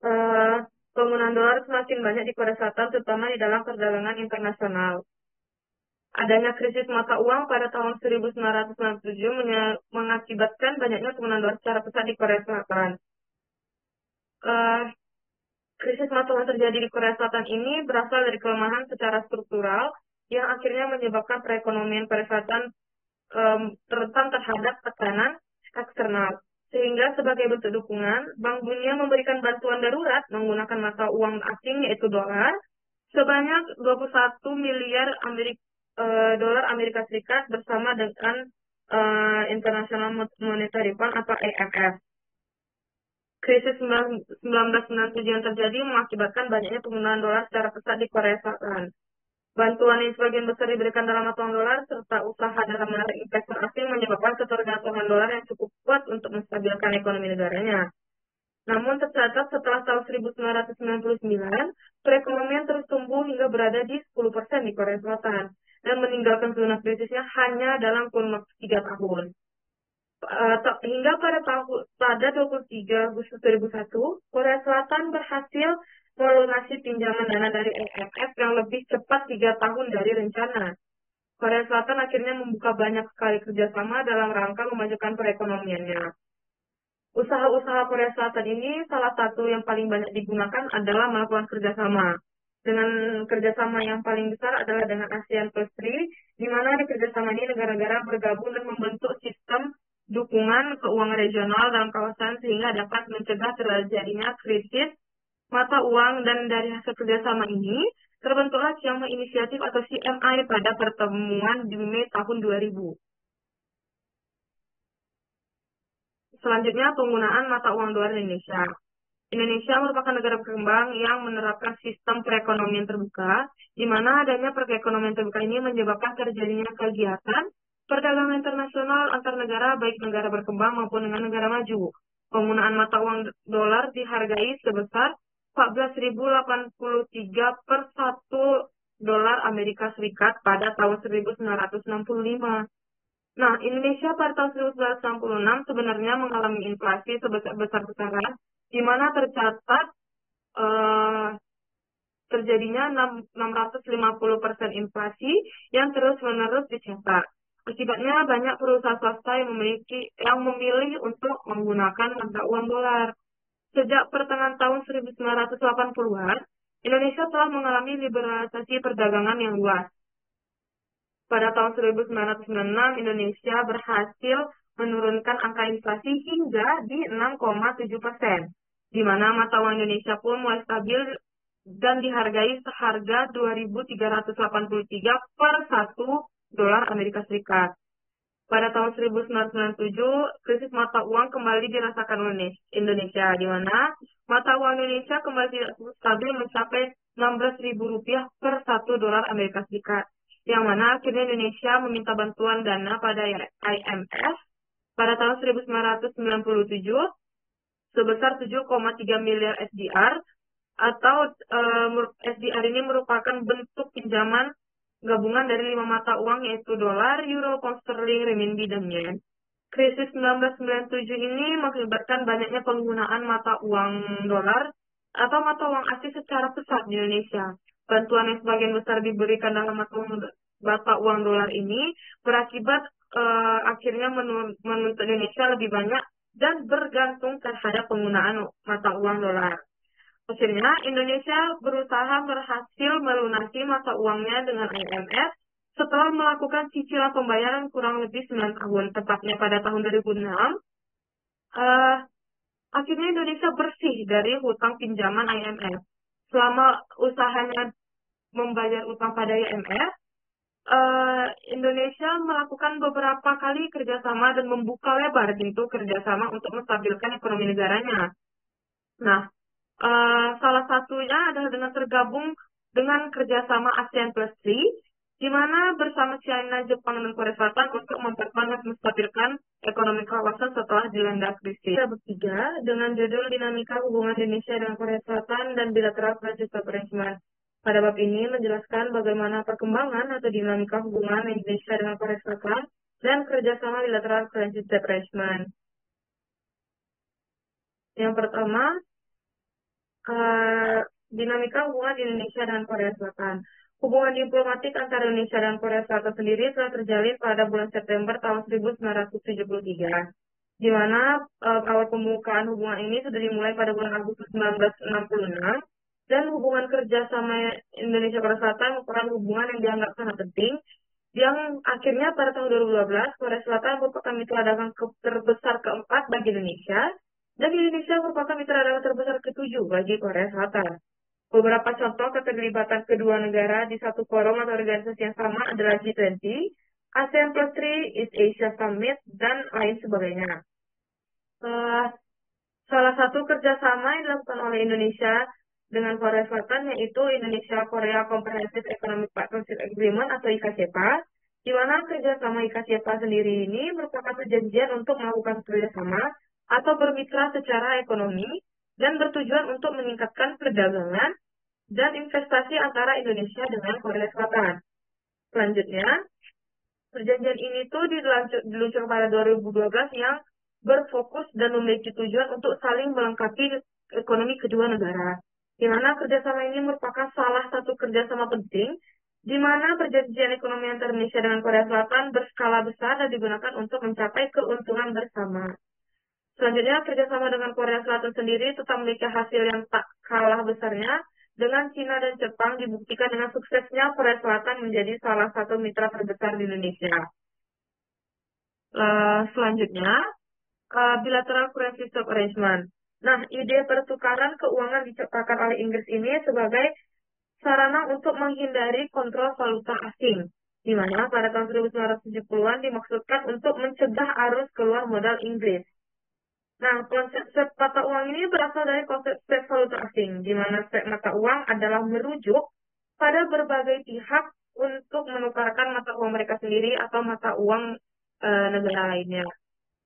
uh, penggunaan dolar semakin banyak di Korea Selatan, terutama di dalam perdagangan internasional. Adanya krisis mata uang pada tahun 1997 mengakibatkan banyaknya penggunaan dolar secara pesat di Korea Selatan. Uh, Krisis mata uang terjadi di Korea Selatan ini berasal dari kelemahan secara struktural yang akhirnya menyebabkan perekonomian Korea Selatan rentan terhadap tekanan eksternal. Sehingga sebagai bentuk dukungan, Bank Dunia memberikan bantuan darurat menggunakan mata uang asing yaitu dolar sebanyak 21 miliar dolar Amerika Serikat bersama dengan International Monetary Fund atau IMF. Krisis 1997 yang terjadi mengakibatkan banyaknya penggunaan dolar secara pesat di Korea Selatan. Bantuan yang sebagian besar diberikan dalam mata uang dolar serta usaha dalam menarik investor asing menyebabkan ketergantungan dolar yang cukup kuat untuk menstabilkan ekonomi negaranya. Namun tercatat setelah tahun 1999, perekonomian terus tumbuh hingga berada di 10% di Korea Selatan dan meninggalkan zona krisisnya hanya dalam kurun waktu 3 tahun. Hingga pada 23 Agustus 2001, Korea Selatan berhasil melunasi pinjaman dana dari IMF yang lebih cepat 3 tahun dari rencana. Korea Selatan akhirnya membuka banyak sekali kerjasama dalam rangka memajukan perekonomiannya. Usaha-usaha Korea Selatan ini salah satu yang paling banyak digunakan adalah melakukan kerjasama. Dengan kerjasama yang paling besar adalah dengan ASEAN Plus 3, di mana di kerjasama ini negara-negara bergabung dan membentuk sistem dukungan keuangan regional dalam kawasan sehingga dapat mencegah terjadinya krisis mata uang, dan dari hasil kerjasama ini terbentuklah Qianghua Initiative atau CMI pada pertemuan di Mei tahun 2000. Selanjutnya, penggunaan mata uang dolar Indonesia. Indonesia merupakan negara berkembang yang menerapkan sistem perekonomian terbuka, di mana adanya perekonomian terbuka ini menyebabkan terjadinya kegiatan perdagangan internasional antar negara, baik negara berkembang maupun dengan negara maju. Penggunaan mata uang dolar dihargai sebesar 14.083 per 1 dolar Amerika Serikat pada tahun 1965. Nah, Indonesia pada tahun 1966 sebenarnya mengalami inflasi sebesar-besaran, di mana tercatat terjadinya 650% inflasi yang terus-menerus dicetak. Akibatnya banyak perusahaan swasta yang memilih untuk menggunakan mata uang dolar. Sejak pertengahan tahun 1980-an, Indonesia telah mengalami liberalisasi perdagangan yang luas. Pada tahun 1996, Indonesia berhasil menurunkan angka inflasi hingga di 6,7%, di mana mata uang Indonesia pun mulai stabil dan dihargai seharga 2.383 per 1 dolar Amerika Serikat. Pada tahun 1997, krisis mata uang kembali dirasakan Indonesia, di mana mata uang Indonesia kembali tidak stabil mencapai Rp16.000 per 1 dolar Amerika Serikat, yang mana akhirnya Indonesia meminta bantuan dana pada IMF pada tahun 1997 sebesar 7,3 miliar SDR, atau SDR ini merupakan bentuk pinjaman gabungan dari 5 mata uang yaitu dolar, euro, pound sterling, renminbi, dan yen. Krisis 1997 ini mengakibatkan banyaknya penggunaan mata uang dolar atau mata uang asing secara pesat di Indonesia. Bantuan yang sebagian besar diberikan dalam mata uang mata uang dolar ini berakibat akhirnya menuntut Indonesia lebih banyak dan bergantung terhadap penggunaan mata uang dolar. Akhirnya, Indonesia berusaha berhasil melunasi mata uangnya dengan IMF setelah melakukan cicilan pembayaran kurang lebih 9 tahun, tepatnya pada tahun 2006. eh, Akhirnya Indonesia bersih dari hutang pinjaman IMF. Selama usahanya membayar utang pada IMF, Indonesia melakukan beberapa kali kerjasama dan membuka lebar pintu kerjasama untuk menstabilkan ekonomi negaranya. Nah, salah satunya adalah dengan tergabung dengan kerjasama ASEAN Plus 3, di mana bersama China, Jepang, dan Korea Selatan untuk memperkuat menstabilkan ekonomi kawasan setelah dilanda krisis. Ketiga, dengan judul Dinamika Hubungan Indonesia dengan Korea Selatan dan Bilateral Crisis Arrangement. Pada bab ini menjelaskan bagaimana perkembangan atau dinamika hubungan Indonesia dengan Korea Selatan dan kerjasama Bilateral Crisis Arrangement. Yang pertama, dinamika hubungan Indonesia dan Korea Selatan. Hubungan diplomatik antara Indonesia dan Korea Selatan sendiri telah terjalin pada bulan September tahun 1973, di mana awal pembukaan hubungan ini sudah dimulai pada bulan Agustus 1966, dan hubungan kerjasama Indonesia Korea Selatan merupakan hubungan yang dianggap sangat penting, yang akhirnya pada tahun 2012 Korea Selatan merupakan mitra dagang terbesar keempat bagi Indonesia, dan Indonesia merupakan mitra dagang terbesar ketujuh bagi Korea Selatan. Beberapa contoh keterlibatan kedua negara di satu forum atau organisasi yang sama adalah G20, ASEAN Plus 3, East Asia Summit, dan lain sebagainya. Salah satu kerjasama yang dilakukan oleh Indonesia dengan Korea Selatan yaitu Indonesia-Korea Comprehensive Economic Partnership Agreement atau IKCPA, di mana kerjasama IKCPA sendiri ini merupakan perjanjian untuk melakukan kerjasama atau bermitra secara ekonomi dan bertujuan untuk meningkatkan perdagangan dan investasi antara Indonesia dengan Korea Selatan. Selanjutnya, perjanjian ini tuh diluncurkan pada 2012 yang berfokus dan memiliki tujuan untuk saling melengkapi ekonomi kedua negara. Di mana kerjasama ini merupakan salah satu kerjasama penting, di mana perjanjian ekonomi antara Indonesia dengan Korea Selatan berskala besar dan digunakan untuk mencapai keuntungan bersama. Selanjutnya, kerjasama dengan Korea Selatan sendiri tetap memiliki hasil yang tak kalah besarnya. Dengan Cina dan Jepang dibuktikan dengan suksesnya Korea Selatan menjadi salah satu mitra terbesar di Indonesia. Selanjutnya, Bilateral Crisis Arrangement. Nah, ide pertukaran keuangan diciptakan oleh Inggris ini sebagai sarana untuk menghindari kontrol valuta asing, di mana pada tahun 1970-an dimaksudkan untuk mencegah arus keluar modal Inggris. Nah, konsep mata uang ini berasal dari konsep valuta asing, di mana mata uang adalah merujuk pada berbagai pihak untuk menukarkan mata uang mereka sendiri atau mata uang negara lainnya.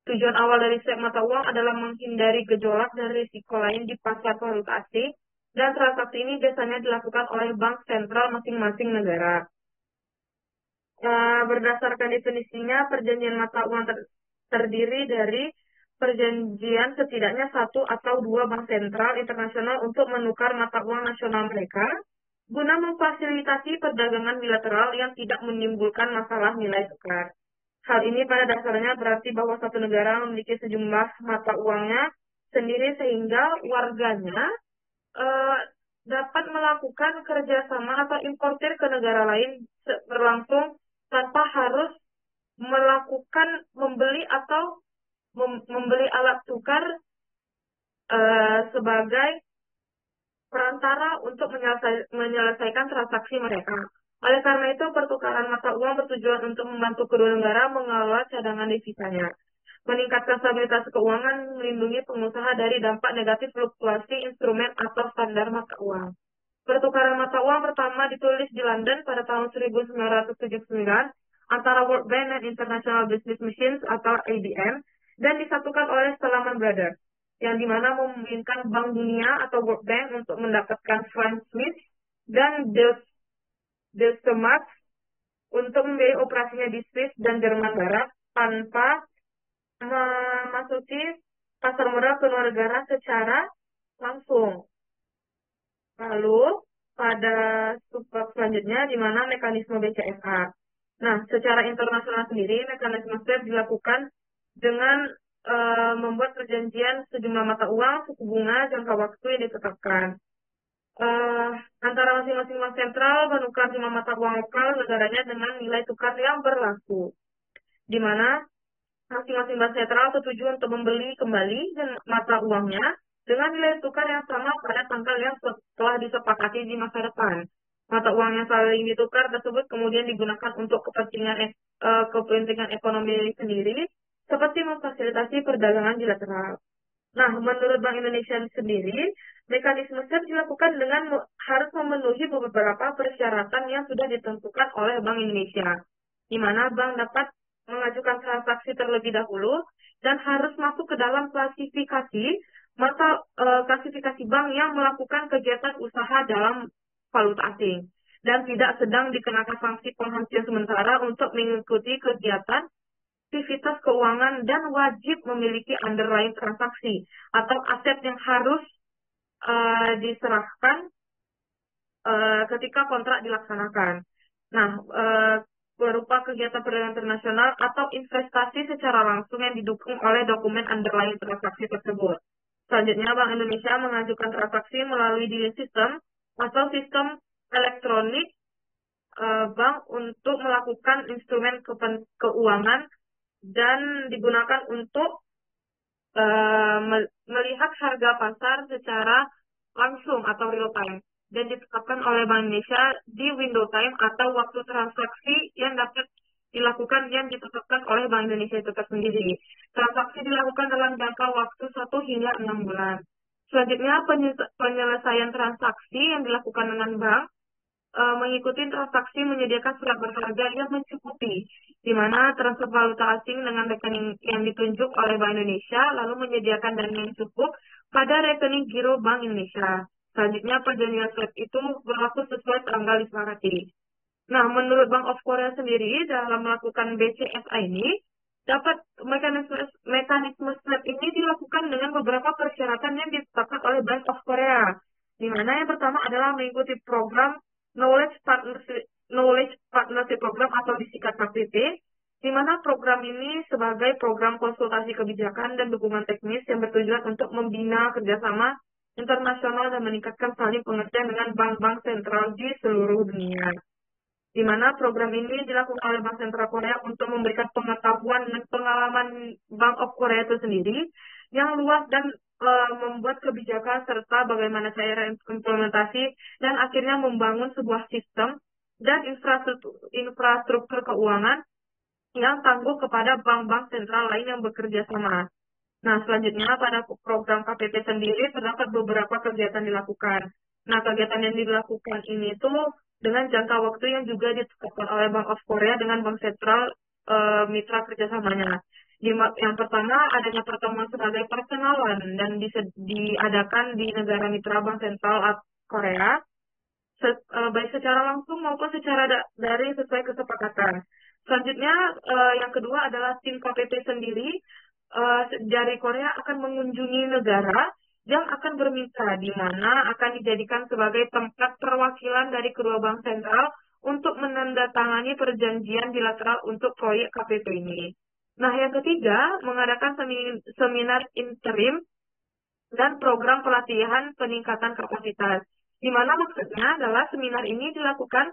Tujuan awal dari mata uang adalah menghindari gejolak dan risiko lain di pasar valuta asing, dan transaksi ini biasanya dilakukan oleh bank sentral masing-masing negara. Berdasarkan definisinya, perjanjian mata uang terdiri dari perjanjian setidaknya satu atau dua bank sentral internasional untuk menukar mata uang nasional mereka, guna memfasilitasi perdagangan bilateral yang tidak menimbulkan masalah nilai tukar. Hal ini pada dasarnya berarti bahwa satu negara memiliki sejumlah mata uangnya sendiri sehingga warganya dapat melakukan kerjasama atau importir ke negara lain berlangsung tanpa harus melakukan membeli atau membeli alat tukar sebagai perantara untuk menyelesaikan transaksi mereka. Oleh karena itu, pertukaran mata uang bertujuan untuk membantu kedua negara mengelola cadangan devisanya, meningkatkan stabilitas keuangan, melindungi pengusaha dari dampak negatif fluktuasi instrumen atau standar mata uang. Pertukaran mata uang pertama ditulis di London pada tahun 1979 antara World Bank dan International Business Machines atau ABM, dan disatukan oleh Salomon Brothers, yang dimana memungkinkan Bank Dunia atau World Bank untuk mendapatkan Frank Smith dan Deutsche Mark untuk membiayai operasinya di Swiss dan Jerman Barat tanpa memasuki pasar modal kedua negara secara langsung. Lalu, pada subbab selanjutnya, di mana mekanisme BCSA. Nah, secara internasional sendiri, mekanisme swap dilakukan dengan membuat perjanjian sejumlah mata uang, suku bunga, jangka waktu yang ditetapkan. Eh, Antara masing-masing bank sentral menukar jumlah mata uang lokal negaranya dengan nilai tukar yang berlaku, di mana masing-masing bank sentral setuju untuk membeli kembali mata uangnya dengan nilai tukar yang sama pada tanggal yang telah disepakati di masa depan. Mata uang yang saling ditukar tersebut kemudian digunakan untuk kepentingan ekonomi sendiri, seperti memfasilitasi perdagangan bilateral. Nah, menurut Bank Indonesia sendiri, mekanisme swap dilakukan dengan harus memenuhi beberapa persyaratan yang sudah ditentukan oleh Bank Indonesia, di mana bank dapat mengajukan transaksi terlebih dahulu dan harus masuk ke dalam klasifikasi bank yang melakukan kegiatan usaha dalam valuta asing dan tidak sedang dikenakan sanksi penghentian sementara untuk mengikuti kegiatan aktivitas keuangan dan wajib memiliki underlying transaksi atau aset yang harus diserahkan ketika kontrak dilaksanakan. Nah, berupa kegiatan perdagangan internasional atau investasi secara langsung yang didukung oleh dokumen underlying transaksi tersebut. Selanjutnya, Bank Indonesia mengajukan transaksi melalui dealing system atau sistem elektronik bank untuk melakukan instrumen keuangan dan digunakan untuk melihat harga pasar secara langsung atau real time dan ditetapkan oleh Bank Indonesia di window time atau waktu transaksi yang dapat dilakukan yang ditetapkan oleh Bank Indonesia itu tersendiri. Transaksi dilakukan dalam jangka waktu 1 hingga 6 bulan. Selanjutnya, penyelesaian transaksi yang dilakukan dengan bank mengikuti transaksi menyediakan surat berharga yang mencukupi, di mana transfer valuta asing dengan rekening yang ditunjuk oleh Bank Indonesia, lalu menyediakan dana yang cukup pada rekening giro Bank Indonesia. Selanjutnya, perjanjian swap itu berlaku sesuai tanggal disepakati. Nah, menurut Bank of Korea sendiri, dalam melakukan BCSA ini, mekanisme swap ini dilakukan dengan beberapa persyaratan yang ditetapkan oleh Bank of Korea, di mana yang pertama adalah mengikuti program Knowledge Partnership Program atau disingkat KPP, di mana program ini sebagai program konsultasi kebijakan dan dukungan teknis yang bertujuan untuk membina kerjasama internasional dan meningkatkan saling pengertian dengan bank-bank sentral di seluruh dunia. Di mana program ini dilakukan oleh Bank Sentral Korea untuk memberikan pengetahuan dan pengalaman Bank of Korea itu sendiri yang luas dan membuat kebijakan serta bagaimana cara implementasi dan akhirnya membangun sebuah sistem dan infrastruktur keuangan yang tangguh kepada bank-bank sentral lain yang bekerja sama. Nah, selanjutnya pada program KPP sendiri terdapat beberapa kegiatan dilakukan. Nah, kegiatan yang dilakukan ini tuh dengan jangka waktu yang juga ditetapkan oleh Bank of Korea dengan Bank Sentral mitra kerjasamanya. Yang pertama, adanya pertemuan sebagai perkenalan dan diadakan di negara mitra Bank Sentral Korea, baik secara langsung maupun secara daring sesuai kesepakatan. Selanjutnya, yang kedua adalah tim KPP sendiri dari Korea akan mengunjungi negara yang akan bermitra, di mana akan dijadikan sebagai tempat perwakilan dari kedua bank sentral untuk menandatangani perjanjian bilateral untuk proyek KPP ini. Nah, yang ketiga, mengadakan seminar interim dan program pelatihan peningkatan kapasitas, di mana maksudnya adalah seminar ini dilakukan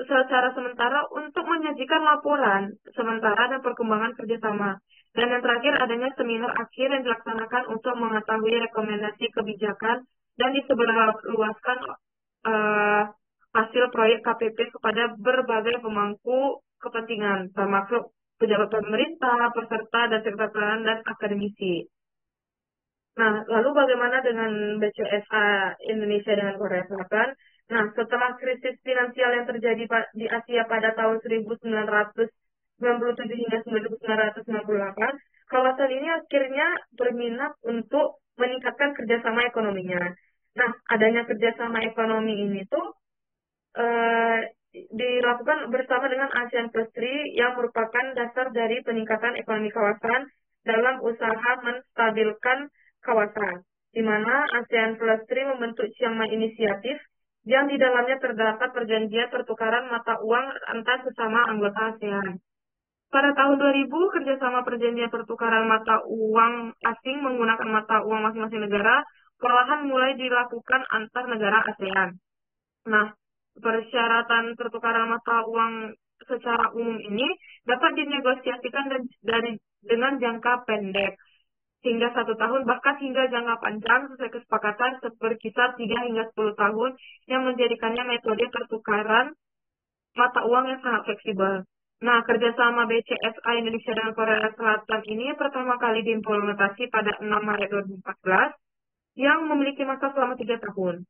secara sementara untuk menyajikan laporan sementara dan perkembangan kerjasama. Dan yang terakhir adanya seminar akhir yang dilaksanakan untuk mengetahui rekomendasi kebijakan dan disebarluaskan hasil proyek KPP kepada berbagai pemangku kepentingan, termasuk pejabat pemerintah, peserta, dan sekretariat dan akademisi. Nah, lalu bagaimana dengan BCSA Indonesia dengan Korea Selatan? Nah, setelah krisis finansial yang terjadi di Asia pada tahun 1997 hingga 1998, kawasan ini akhirnya berminat untuk meningkatkan kerjasama ekonominya. Nah, adanya kerjasama ekonomi ini tuh dilakukan bersama dengan ASEAN Plus 3 yang merupakan dasar dari peningkatan ekonomi kawasan dalam usaha menstabilkan kawasan, di mana ASEAN Plus 3 membentuk Chiang Mai Initiative, yang di dalamnya terdapat perjanjian pertukaran mata uang antar sesama anggota ASEAN. Pada tahun 2000, kerjasama perjanjian pertukaran mata uang asing menggunakan mata uang masing-masing negara perlahan mulai dilakukan antar negara ASEAN. Nah, persyaratan pertukaran mata uang secara umum ini dapat dinegosiasikan dengan jangka pendek hingga 1 tahun, bahkan hingga jangka panjang sesuai kesepakatan berkisar 3 hingga 10 tahun yang menjadikannya metode pertukaran mata uang yang sangat fleksibel. Nah, kerjasama BCSA Indonesia dan Korea Selatan ini pertama kali diimplementasi pada 6 Maret 2014 yang memiliki masa selama 3 tahun.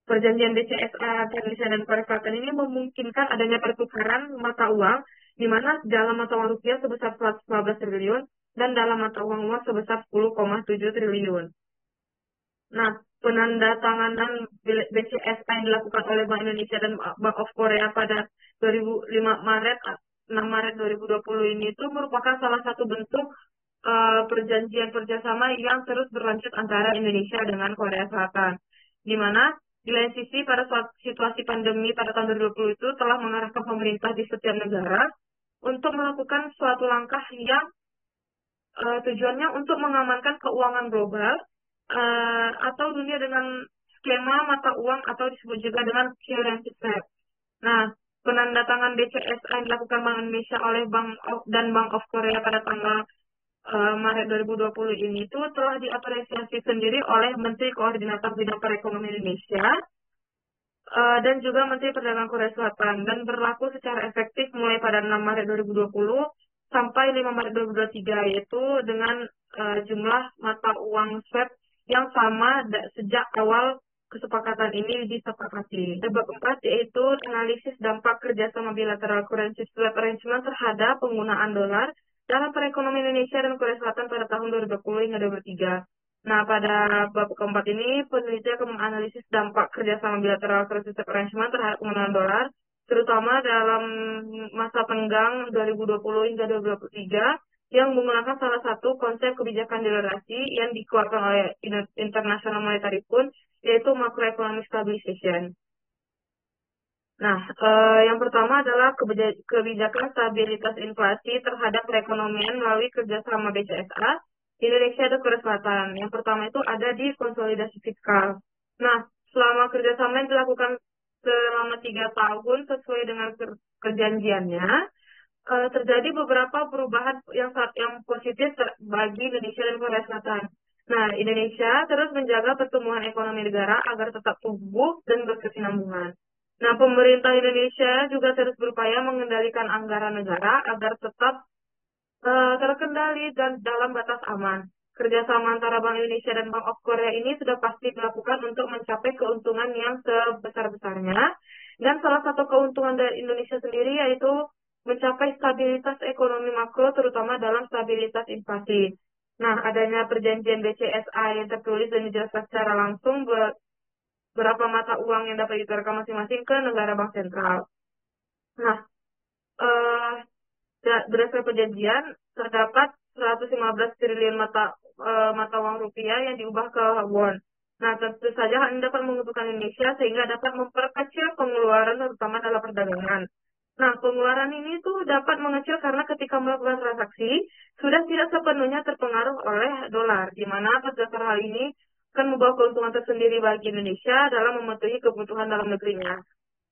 Perjanjian BCSA Indonesia dan Korea Selatan ini memungkinkan adanya pertukaran mata uang di mana dalam mata uang rupiah sebesar 115 triliun dan dalam mata uang luar sebesar 10,7 triliun. Nah, penandatanganan BCSA yang dilakukan oleh Bank Indonesia dan Bank of Korea pada 6 Maret 2020 ini itu merupakan salah satu bentuk perjanjian kerjasama yang terus berlanjut antara Indonesia dengan Korea Selatan. Di mana di lain sisi pada situasi pandemi pada tahun 2020 itu telah mengarahkan pemerintah di setiap negara untuk melakukan suatu langkah yang tujuannya untuk mengamankan keuangan global atau dunia dengan skema mata uang atau disebut juga dengan currency swap. Nah, penandatangan BCSA yang dilakukan Bank Indonesia oleh Bank of Korea pada tanggal Maret 2020 ini itu telah diapresiasi sendiri oleh Menteri Koordinator Bidang Perekonomian Indonesia dan juga Menteri Perdagangan Korea Selatan dan berlaku secara efektif mulai pada 6 Maret 2020 sampai 5 Maret 2023 yaitu dengan jumlah mata uang swap yang sama sejak awal kesepakatan ini disepakati. Sebab keempat yaitu analisis dampak kerjasama bilateral currency swap arrangement terhadap penggunaan dolar dalam perekonomian Indonesia dan Korea Selatan pada tahun 2020 hingga 2023. Nah, pada bab keempat ini, peneliti akan menganalisis dampak kerjasama bilateral currency swap arrangement terhadap penggunaan dolar, terutama dalam masa tenggang 2020 hingga 2023, yang menggunakan salah satu konsep kebijakan toleransi yang dikeluarkan oleh International Monetary Fund, yaitu macroeconomic stabilization. Nah, yang pertama adalah kebijakan stabilitas inflasi terhadap perekonomian melalui kerjasama BCSA, Indonesia dan Korea Selatan. Yang pertama itu ada di konsolidasi fiskal. Nah, selama kerjasama yang dilakukan selama 3 tahun sesuai dengan perjanjiannya, terjadi beberapa perubahan yang positif bagi Indonesia dan Korea Selatan. Nah, Indonesia terus menjaga pertumbuhan ekonomi negara agar tetap tumbuh dan berkesinambungan. Nah, pemerintah Indonesia juga terus berupaya mengendalikan anggaran negara agar tetap terkendali dan dalam batas aman. Kerjasama antara Bank Indonesia dan Bank of Korea ini sudah pasti dilakukan untuk mencapai keuntungan yang sebesar-besarnya. Dan salah satu keuntungan dari Indonesia sendiri yaitu mencapai stabilitas ekonomi makro, terutama dalam stabilitas inflasi. Nah, adanya perjanjian BCSA yang tertulis dan dijelaskan secara langsung berapa mata uang yang dapat ditukarkan masing-masing ke negara bank sentral. Nah, berdasarkan perjanjian terdapat 115 triliun mata uang rupiah yang diubah ke won. Nah, tentu saja hal ini dapat menguntungkan Indonesia sehingga dapat memperkecil pengeluaran terutama dalam perdagangan. Nah, pengeluaran ini tuh dapat mengecil karena ketika melakukan transaksi sudah tidak sepenuhnya terpengaruh oleh dolar, di mana berdasar hal ini akan membawa keuntungan tersendiri bagi Indonesia dalam memenuhi kebutuhan dalam negerinya.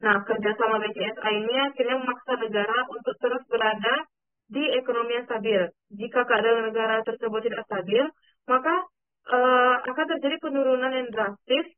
Nah, kerjasama BCSA ini akhirnya memaksa negara untuk terus berada di ekonomi yang stabil. Jika keadaan negara tersebut tidak stabil, maka akan terjadi penurunan yang drastis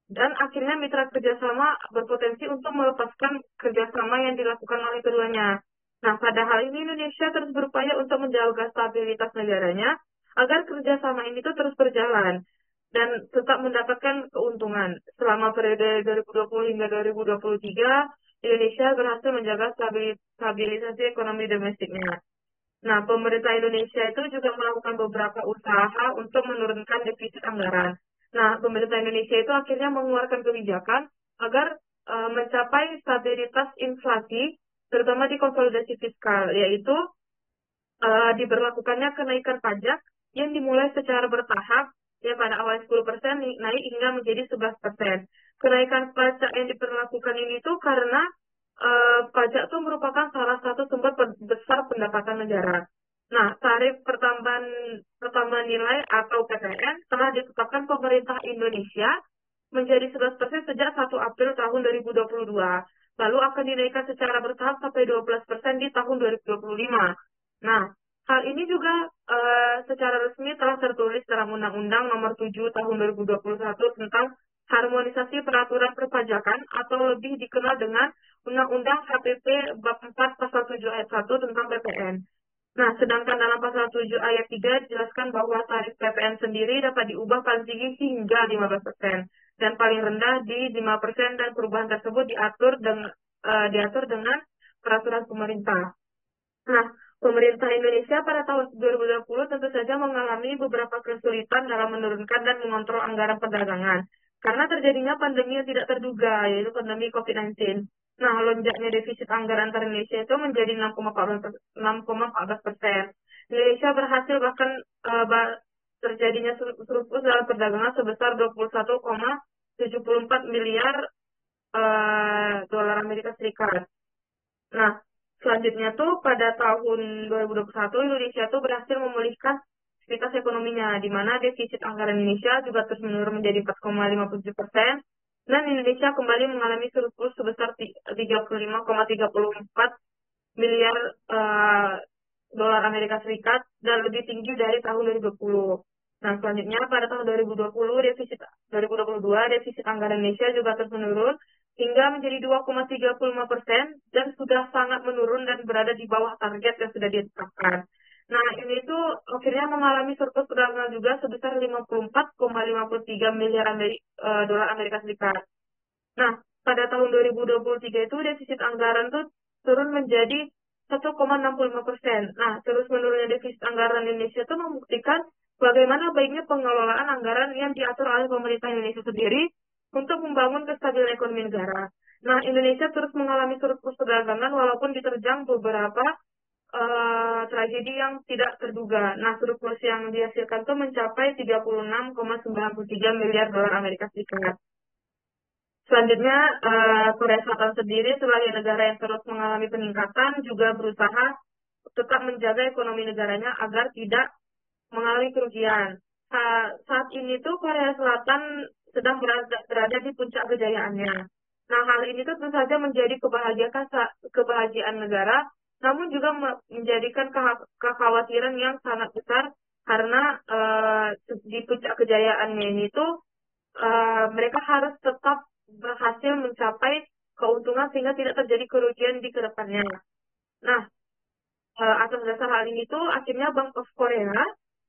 dan akhirnya mitra kerjasama berpotensi untuk melepaskan kerjasama yang dilakukan oleh keduanya. Nah, pada hal ini Indonesia terus berupaya untuk menjaga stabilitas negaranya agar kerjasama ini tuh terus berjalan dan tetap mendapatkan keuntungan. Selama periode 2020 hingga 2023, Indonesia berhasil menjaga stabilisasi ekonomi domestiknya. Nah, pemerintah Indonesia itu juga melakukan beberapa usaha untuk menurunkan defisit anggaran. Nah, pemerintah Indonesia itu akhirnya mengeluarkan kebijakan agar mencapai stabilitas inflasi, terutama di konsolidasi fiskal, yaitu diberlakukannya kenaikan pajak yang dimulai secara bertahap, ya pada awal 10% naik hingga menjadi 11%. Kenaikan pajak yang diperlakukan ini tuh karena pajak itu merupakan salah satu sumber besar pendapatan negara. Nah, tarif pertambahan nilai atau PPN telah ditetapkan pemerintah Indonesia menjadi 11% sejak 1 April tahun 2022. Lalu akan dinaikkan secara bertahap sampai 12% di tahun 2025. Nah, hal ini juga secara resmi telah tertulis dalam Undang-Undang Nomor 7 Tahun 2021 tentang harmonisasi peraturan perpajakan atau lebih dikenal dengan Undang-Undang HPP Bab 4 Pasal 7 Ayat 1 tentang PPN. Nah, sedangkan dalam Pasal 7 Ayat 3 dijelaskan bahwa tarif PPN sendiri dapat diubah paling tinggi hingga 15% dan paling rendah di 5% dan perubahan tersebut diatur dengan peraturan pemerintah. Nah, pemerintah Indonesia pada tahun 2020 tentu saja mengalami beberapa kesulitan dalam menurunkan dan mengontrol anggaran perdagangan karena terjadinya pandemi yang tidak terduga, yaitu pandemi COVID-19. Nah, lonjaknya defisit anggaran antar Indonesia itu menjadi 6,14%. Indonesia berhasil bahkan terjadinya surplus dalam perdagangan sebesar 21,74 miliar dolar Amerika Serikat. Nah, selanjutnya tuh pada tahun 2021 Indonesia tuh berhasil memulihkan aktivitas ekonominya, di mana defisit anggaran Indonesia juga terus menurun menjadi 4,57% dan Indonesia kembali mengalami surplus sebesar 35,34 miliar eh, dolar Amerika Serikat dan lebih tinggi dari tahun 2020. Nah, selanjutnya pada tahun 2022 defisit anggaran Indonesia juga terus menurun hingga menjadi 2,35% dan sudah sangat menurun dan berada di bawah target yang sudah ditetapkan. Nah, ini tuh akhirnya mengalami surplus perdagangan juga sebesar 54,53 miliar dolar Amerika Serikat. Nah, pada tahun 2023 itu defisit anggaran tuh turun menjadi 1,65%. Nah, terus menurunnya defisit anggaran Indonesia itu membuktikan bagaimana baiknya pengelolaan anggaran yang diatur oleh pemerintah Indonesia sendiri untuk membangun kestabilan ekonomi negara. Nah, Indonesia terus mengalami surplus perdagangan walaupun diterjang beberapa tragedi yang tidak terduga. Nah, surplus yang dihasilkan itu mencapai 36,93 miliar dolar Amerika Serikat. Selanjutnya, Korea Selatan sendiri sebagai negara yang terus mengalami peningkatan juga berusaha tetap menjaga ekonomi negaranya agar tidak mengalami kerugian. Saat ini tuh Korea Selatan sedang berada di puncak kejayaannya. Nah, hal ini tuh tentu saja menjadi kebahagiaan negara, namun juga menjadikan kekhawatiran yang sangat besar karena di puncak kejayaannya ini tuh mereka harus tetap berhasil mencapai keuntungan sehingga tidak terjadi kerugian di kedepannya. Nah, atas dasar hal ini tuh akhirnya Bank of Korea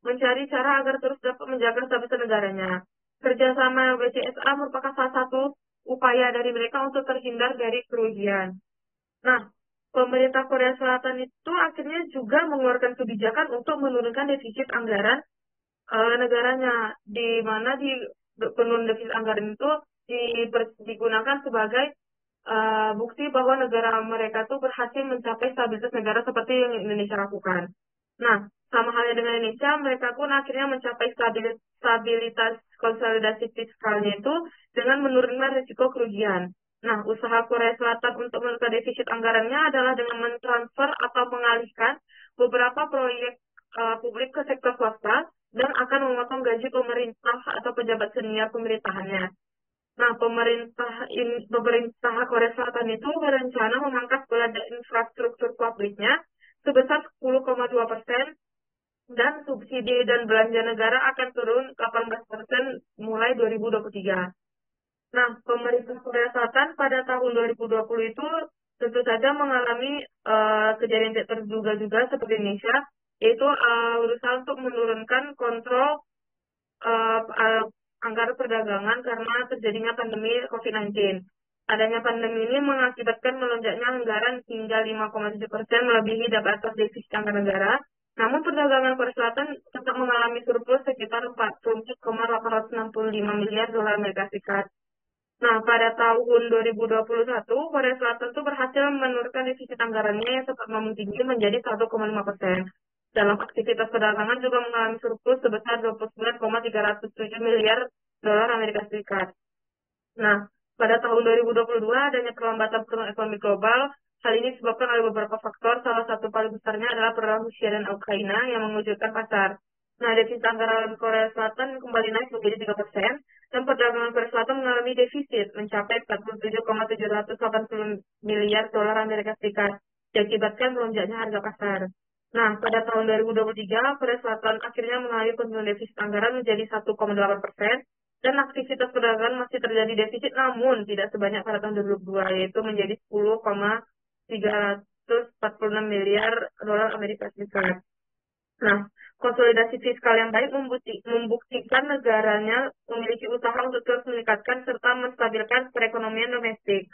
mencari cara agar terus dapat menjaga stabilitas negaranya. Kerjasama BCSA merupakan salah satu upaya dari mereka untuk terhindar dari kerugian. Nah, pemerintah Korea Selatan itu akhirnya juga mengeluarkan kebijakan untuk menurunkan defisit anggaran negaranya, di mana penurunan defisit anggaran itu digunakan sebagai bukti bahwa negara mereka tuh berhasil mencapai stabilitas negara seperti yang Indonesia lakukan. Nah, sama halnya dengan Indonesia, mereka pun akhirnya mencapai stabilitas konsolidasi fiskalnya itu dengan menurunkan risiko kerugian. Nah, usaha Korea Selatan untuk menurunkan defisit anggarannya adalah dengan mentransfer atau mengalihkan beberapa proyek publik ke sektor swasta dan akan memotong gaji pemerintah atau pejabat senior pemerintahannya. Nah, pemerintah Korea Selatan itu berencana memangkas belanja infrastruktur pabriknya sebesar 10,2% dan subsidi dan belanja negara akan turun 18% mulai 2023. Nah, pemerintah Korea Selatan pada tahun 2020 itu tentu saja mengalami kejadian tidak terduga juga seperti Indonesia, yaitu berusaha untuk menurunkan kontrol uh, anggaran perdagangan karena terjadinya pandemi COVID-19. Adanya pandemi ini mengakibatkan melonjaknya anggaran hingga 5,7% melebihi batas defisit anggaran negara. Namun perdagangan Korea Selatan tetap mengalami surplus sekitar 44,865 miliar dolar Amerika Serikat. Nah, pada tahun 2021, Korea Selatan itu berhasil menurunkan defisit anggarannya yang sempat tinggi menjadi 1,5%. Dalam aktivitas perdagangan juga mengalami surplus sebesar 29,307 miliar dolar Amerika Serikat. Nah, Pada tahun 2022 adanya perlambatan pertumbuhan ekonomi global. Hal ini disebabkan oleh beberapa faktor. Salah satu paling besarnya adalah perang Rusia dan Ukraina yang mengejutkan pasar. Nah, defisit anggaran Korea Selatan kembali naik menjadi 3%, dan perdagangan Korea Selatan mengalami defisit mencapai 47,780 miliar dolar Amerika Serikat, diakibatkan melonjaknya harga pasar. Nah, pada tahun 2023, Korea Selatan akhirnya mengalami penurunan defisit anggaran menjadi 1,8%, dan aktivitas perdagangan masih terjadi defisit, namun tidak sebanyak pada tahun 2022, yaitu menjadi 10,346 miliar dolar Amerika Serikat. Nah, konsolidasi fiskal yang baik membuktikan negaranya memiliki usaha untuk terus meningkatkan serta menstabilkan perekonomian domestik.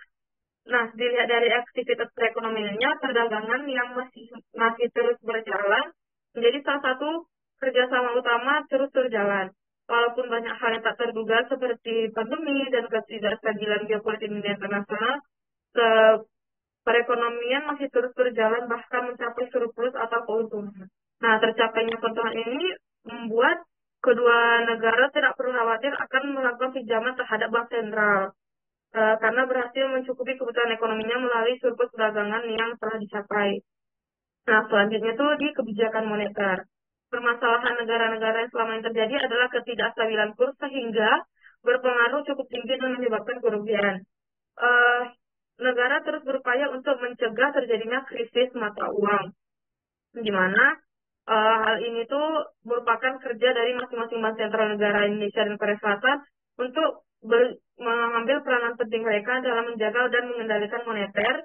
Nah, dilihat dari aktivitas perekonomiannya, perdagangan yang masih terus berjalan menjadi salah satu kerjasama utama terus berjalan. Walaupun banyak hal yang tak terduga seperti pandemi dan ketidakstabilan geopolitik dunia internasional, perekonomian masih terus berjalan bahkan mencapai surplus atau keuntungan. Nah, tercapainya keuntungan ini membuat kedua negara tidak perlu khawatir akan melakukan pinjaman terhadap bank sentral, karena berhasil mencukupi kebutuhan ekonominya melalui surplus perdagangan yang telah dicapai. Nah, selanjutnya itu di kebijakan moneter. Permasalahan negara-negara yang selama ini terjadi adalah ketidakstabilan kurs sehingga berpengaruh cukup tinggi dan menyebabkan kerugian. Eh, Negara terus berupaya untuk mencegah terjadinya krisis mata uang, di mana hal ini tuh merupakan kerja dari masing-masing bank sentral negara Indonesia dan Korea Selatan untuk mengambil peranan penting mereka dalam menjaga dan mengendalikan moneter,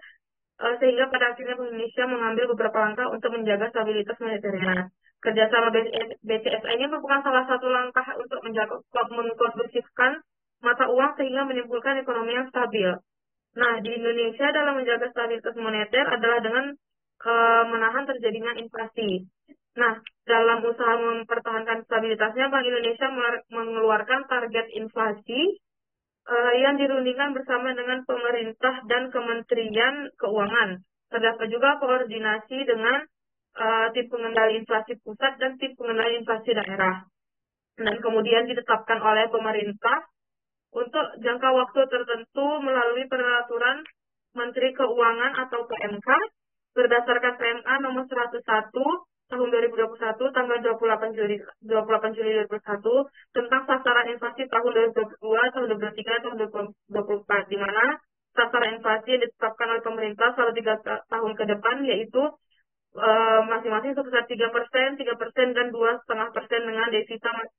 sehingga pada akhirnya Bank Indonesia mengambil beberapa langkah untuk menjaga stabilitas moneternya. Kerjasama BCSA ini merupakan salah satu langkah untuk menjaga mengkondusifkan mata uang sehingga menimbulkan ekonomi yang stabil. Nah, di Indonesia dalam menjaga stabilitas moneter adalah dengan menahan terjadinya inflasi. Nah, dalam usaha mempertahankan stabilitasnya, Bank Indonesia mengeluarkan target inflasi yang dirundingkan bersama dengan pemerintah dan Kementerian Keuangan. Terdapat juga koordinasi dengan tim pengendali inflasi pusat dan tim pengendali inflasi daerah. Dan kemudian ditetapkan oleh pemerintah untuk jangka waktu tertentu melalui peraturan Menteri Keuangan atau PMK berdasarkan PMA nomor 101 tahun 2021 tanggal 28 Juli 2021 tentang sasaran inflasi tahun 2022, tahun 2023, tahun 2024, di mana sasaran inflasi yang ditetapkan oleh pemerintah selama 3 tahun ke depan yaitu masing-masing sebesar 3%, 3%, dan 2,5% dengan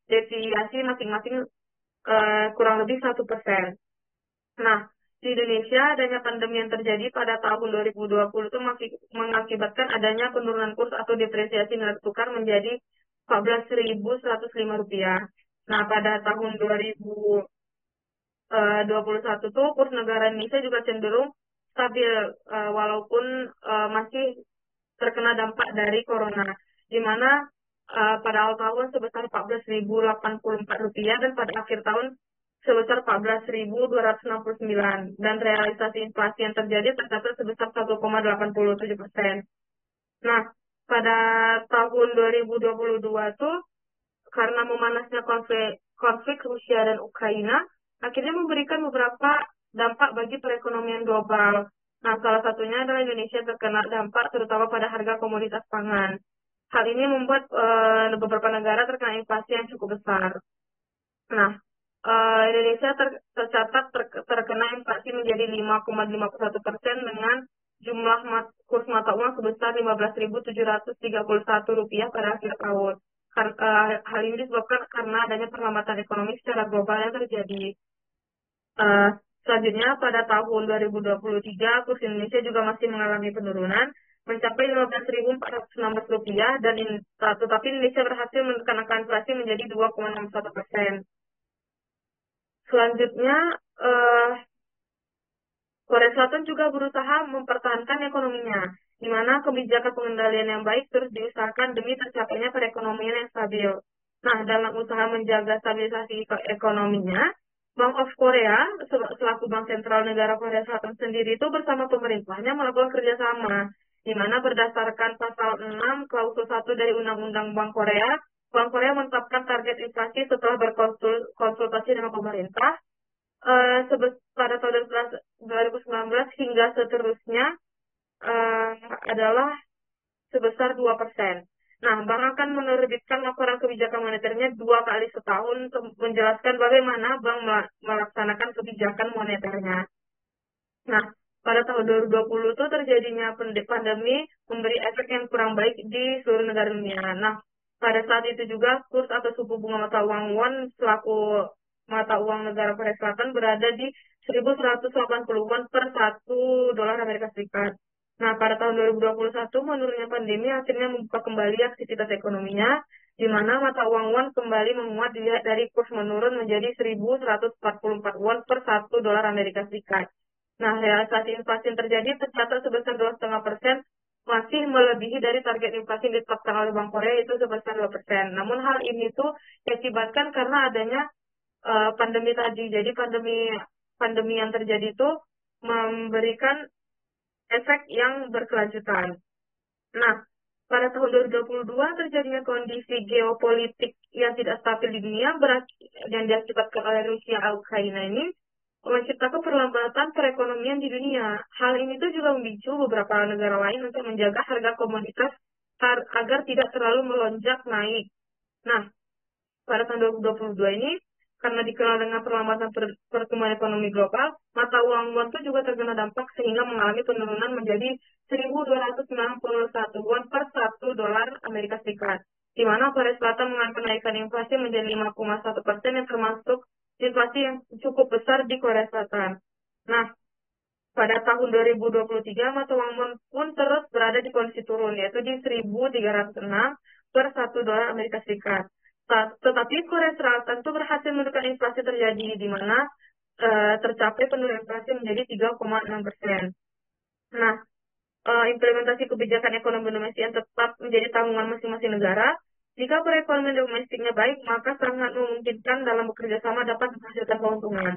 deviasi masing-masing kurang lebih 1%. Nah, di Indonesia adanya pandemi yang terjadi pada tahun 2020 itu mengakibatkan adanya penurunan kurs atau depresiasi nilai tukar menjadi 14.105 rupiah. Nah, pada tahun 2021 tuh kurs negara Indonesia juga cenderung stabil, walaupun masih terkena dampak dari corona, di mana pada awal tahun sebesar 14.084 rupiah dan pada akhir tahun sebesar 14.269, dan realisasi inflasi yang terjadi tercatat sebesar 1,87%. Nah, pada tahun 2022 tuh karena memanasnya konflik Rusia dan Ukraina akhirnya memberikan beberapa dampak bagi perekonomian global. Nah, salah satunya adalah Indonesia terkena dampak terutama pada harga komoditas pangan. Hal ini membuat beberapa negara terkena inflasi yang cukup besar. Nah, Indonesia tercatat terkena inflasi menjadi 5,51% dengan jumlah kurs mata uang sebesar 15.731 rupiah pada akhir tahun. Hal ini disebabkan karena adanya perlambatan ekonomi secara global yang terjadi. Selanjutnya, pada tahun 2023, kurs Indonesia juga masih mengalami penurunan, mencapai 15.416 rupiah, dan tetapi Indonesia berhasil menekan angka inflasi menjadi 2,61%. Selanjutnya, Korea Selatan juga berusaha mempertahankan ekonominya, di mana kebijakan pengendalian yang baik terus diusahakan demi tercapainya perekonomian yang stabil. Nah, dalam usaha menjaga stabilisasi ekonominya, Bank of Korea, selaku bank sentral negara Korea Selatan sendiri itu bersama pemerintahnya melakukan kerjasama, di mana berdasarkan pasal 6 klausul 1 dari Undang-Undang Bank Korea menetapkan target inflasi setelah berkonsultasi dengan pemerintah, pada tahun 2019 hingga seterusnya eh, adalah sebesar 2%. Nah, bank akan menerbitkan laporan kebijakan moneternya 2 kali setahun untuk menjelaskan bagaimana bank melaksanakan kebijakan moneternya. Nah, pada tahun 2020 itu terjadinya pandemi memberi efek yang kurang baik di seluruh negara dunia. Nah, pada saat itu juga kurs atau suku bunga mata uang won selaku mata uang negara Korea Selatan berada di 1.180 won per 1 dolar Amerika Serikat. Nah, pada tahun 2021 menurunnya pandemi akhirnya membuka kembali aktivitas ekonominya, di mana mata uang won kembali menguat dilihat dari kurs menurun menjadi 1.144 won per 1 dolar Amerika Serikat. Nah, realisasi inflasi yang terjadi tercatat sebesar 2,5%, masih melebihi dari target inflasi yang ditetapkan oleh Bank Korea itu sebesar 2%. Namun hal ini tuh diakibatkan karena adanya pandemi tadi. Jadi pandemi yang terjadi itu memberikan efek yang berkelanjutan. Nah, pada tahun 2022 terjadinya kondisi geopolitik yang tidak stabil di dunia yang diakibatkan oleh Rusia Ukraina ini menciptakan perlambatan perekonomian di dunia. Hal ini tuh juga memicu beberapa negara lain untuk menjaga harga komoditas agar tidak terlalu melonjak naik. Nah, pada tahun 2022 ini, karena dikenal dengan perlambatan pertumbuhan ekonomi global, mata uang won itu juga terkena dampak sehingga mengalami penurunan menjadi 1.261 won per 1 dolar Amerika Serikat, di mana Korea Selatan mengalami kenaikan inflasi menjadi 5,1% yang termasuk inflasi yang cukup besar di Korea Selatan. Nah, pada tahun 2023, mata uang won pun terus berada di kondisi turun, yaitu di 1.306 per 1 dolar Amerika Serikat. Tetapi Korea Selatan itu berhasil menekan inflasi terjadi, di mana tercapai penurunan inflasi menjadi 3,6%. Nah, implementasi kebijakan ekonomi domestik yang tetap menjadi tanggungan masing-masing negara. Jika perekonomian domestiknya baik, maka sangat memungkinkan dalam bekerja sama dapat menghasilkan keuntungan.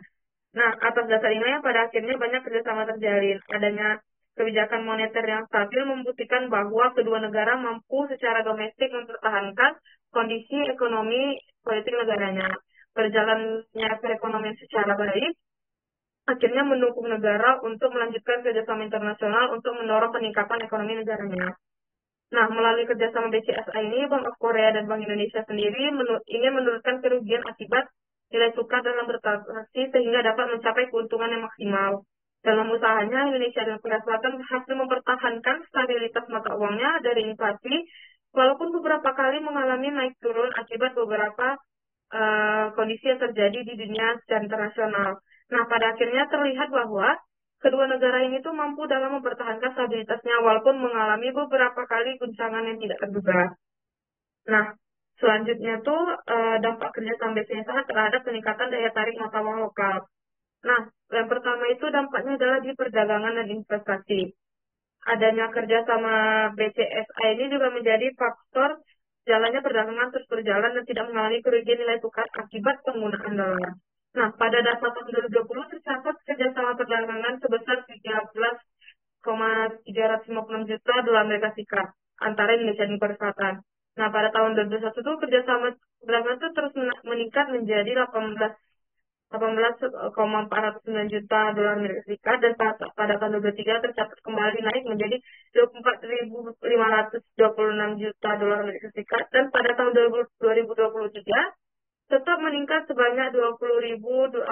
Nah, atas dasar ini pada akhirnya banyak kerjasama terjalin. Adanya kebijakan moneter yang stabil membuktikan bahwa kedua negara mampu secara domestik mempertahankan kondisi ekonomi politik negaranya. Berjalannya perekonomian secara baik akhirnya mendukung negara untuk melanjutkan kerjasama internasional untuk mendorong peningkatan ekonomi negaranya. Nah, melalui kerjasama BCSA ini, Bank of Korea dan Bank Indonesia sendiri ingin menurunkan kerugian akibat nilai tukar dalam bertransaksi sehingga dapat mencapai keuntungan yang maksimal. Dalam usahanya, Indonesia dan Korea Selatan berhasil mempertahankan stabilitas mata uangnya dari inflasi, walaupun beberapa kali mengalami naik turun akibat beberapa kondisi yang terjadi di dunia secara internasional. Nah, pada akhirnya terlihat bahwa kedua negara ini tuh mampu dalam mempertahankan stabilitasnya walaupun mengalami beberapa kali guncangan yang tidak terduga. Nah, selanjutnya tuh dampak kerjasama BCSA terhadap peningkatan daya tarik mata uang lokal. Nah, yang pertama itu dampaknya adalah di perdagangan dan investasi. Adanya kerjasama BCSA ini juga menjadi faktor jalannya perdagangan terus berjalan dan tidak mengalami kerugian nilai tukar akibat penggunaan dolar. Nah, pada data tahun 2020 tercatat kerjasama perdagangan sebesar 13,356 juta dolar Amerika Serikat antara Indonesia dan Korea Selatan. Nah, pada tahun 2021 itu kerjasama perdagangan itu terus meningkat menjadi 18,409 juta dolar Amerika Serikat dan pada tahun 2023 tercatat kembali naik menjadi 24.526 juta dolar Amerika Serikat dan pada tahun 2023 tetap meningkat sebanyak 20.827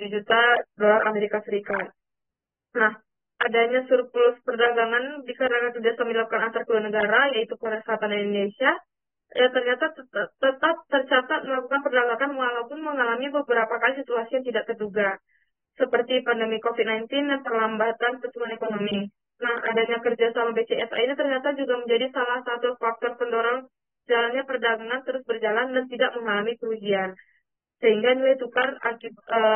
juta dolar Amerika Serikat. Nah, adanya surplus perdagangan dikarenakan kerjasama dilakukan antar kedua negara, yaitu Korea Selatan dan Indonesia, ya ternyata tetap tercatat melakukan perdagangan walaupun mengalami beberapa kali situasi yang tidak terduga, seperti pandemi COVID-19 dan perlambatan pertumbuhan ekonomi. Nah, adanya kerjasama BCSA ini ternyata juga menjadi salah satu faktor pendorong jalannya perdagangan terus berjalan dan tidak mengalami kerugian, sehingga nilai tukar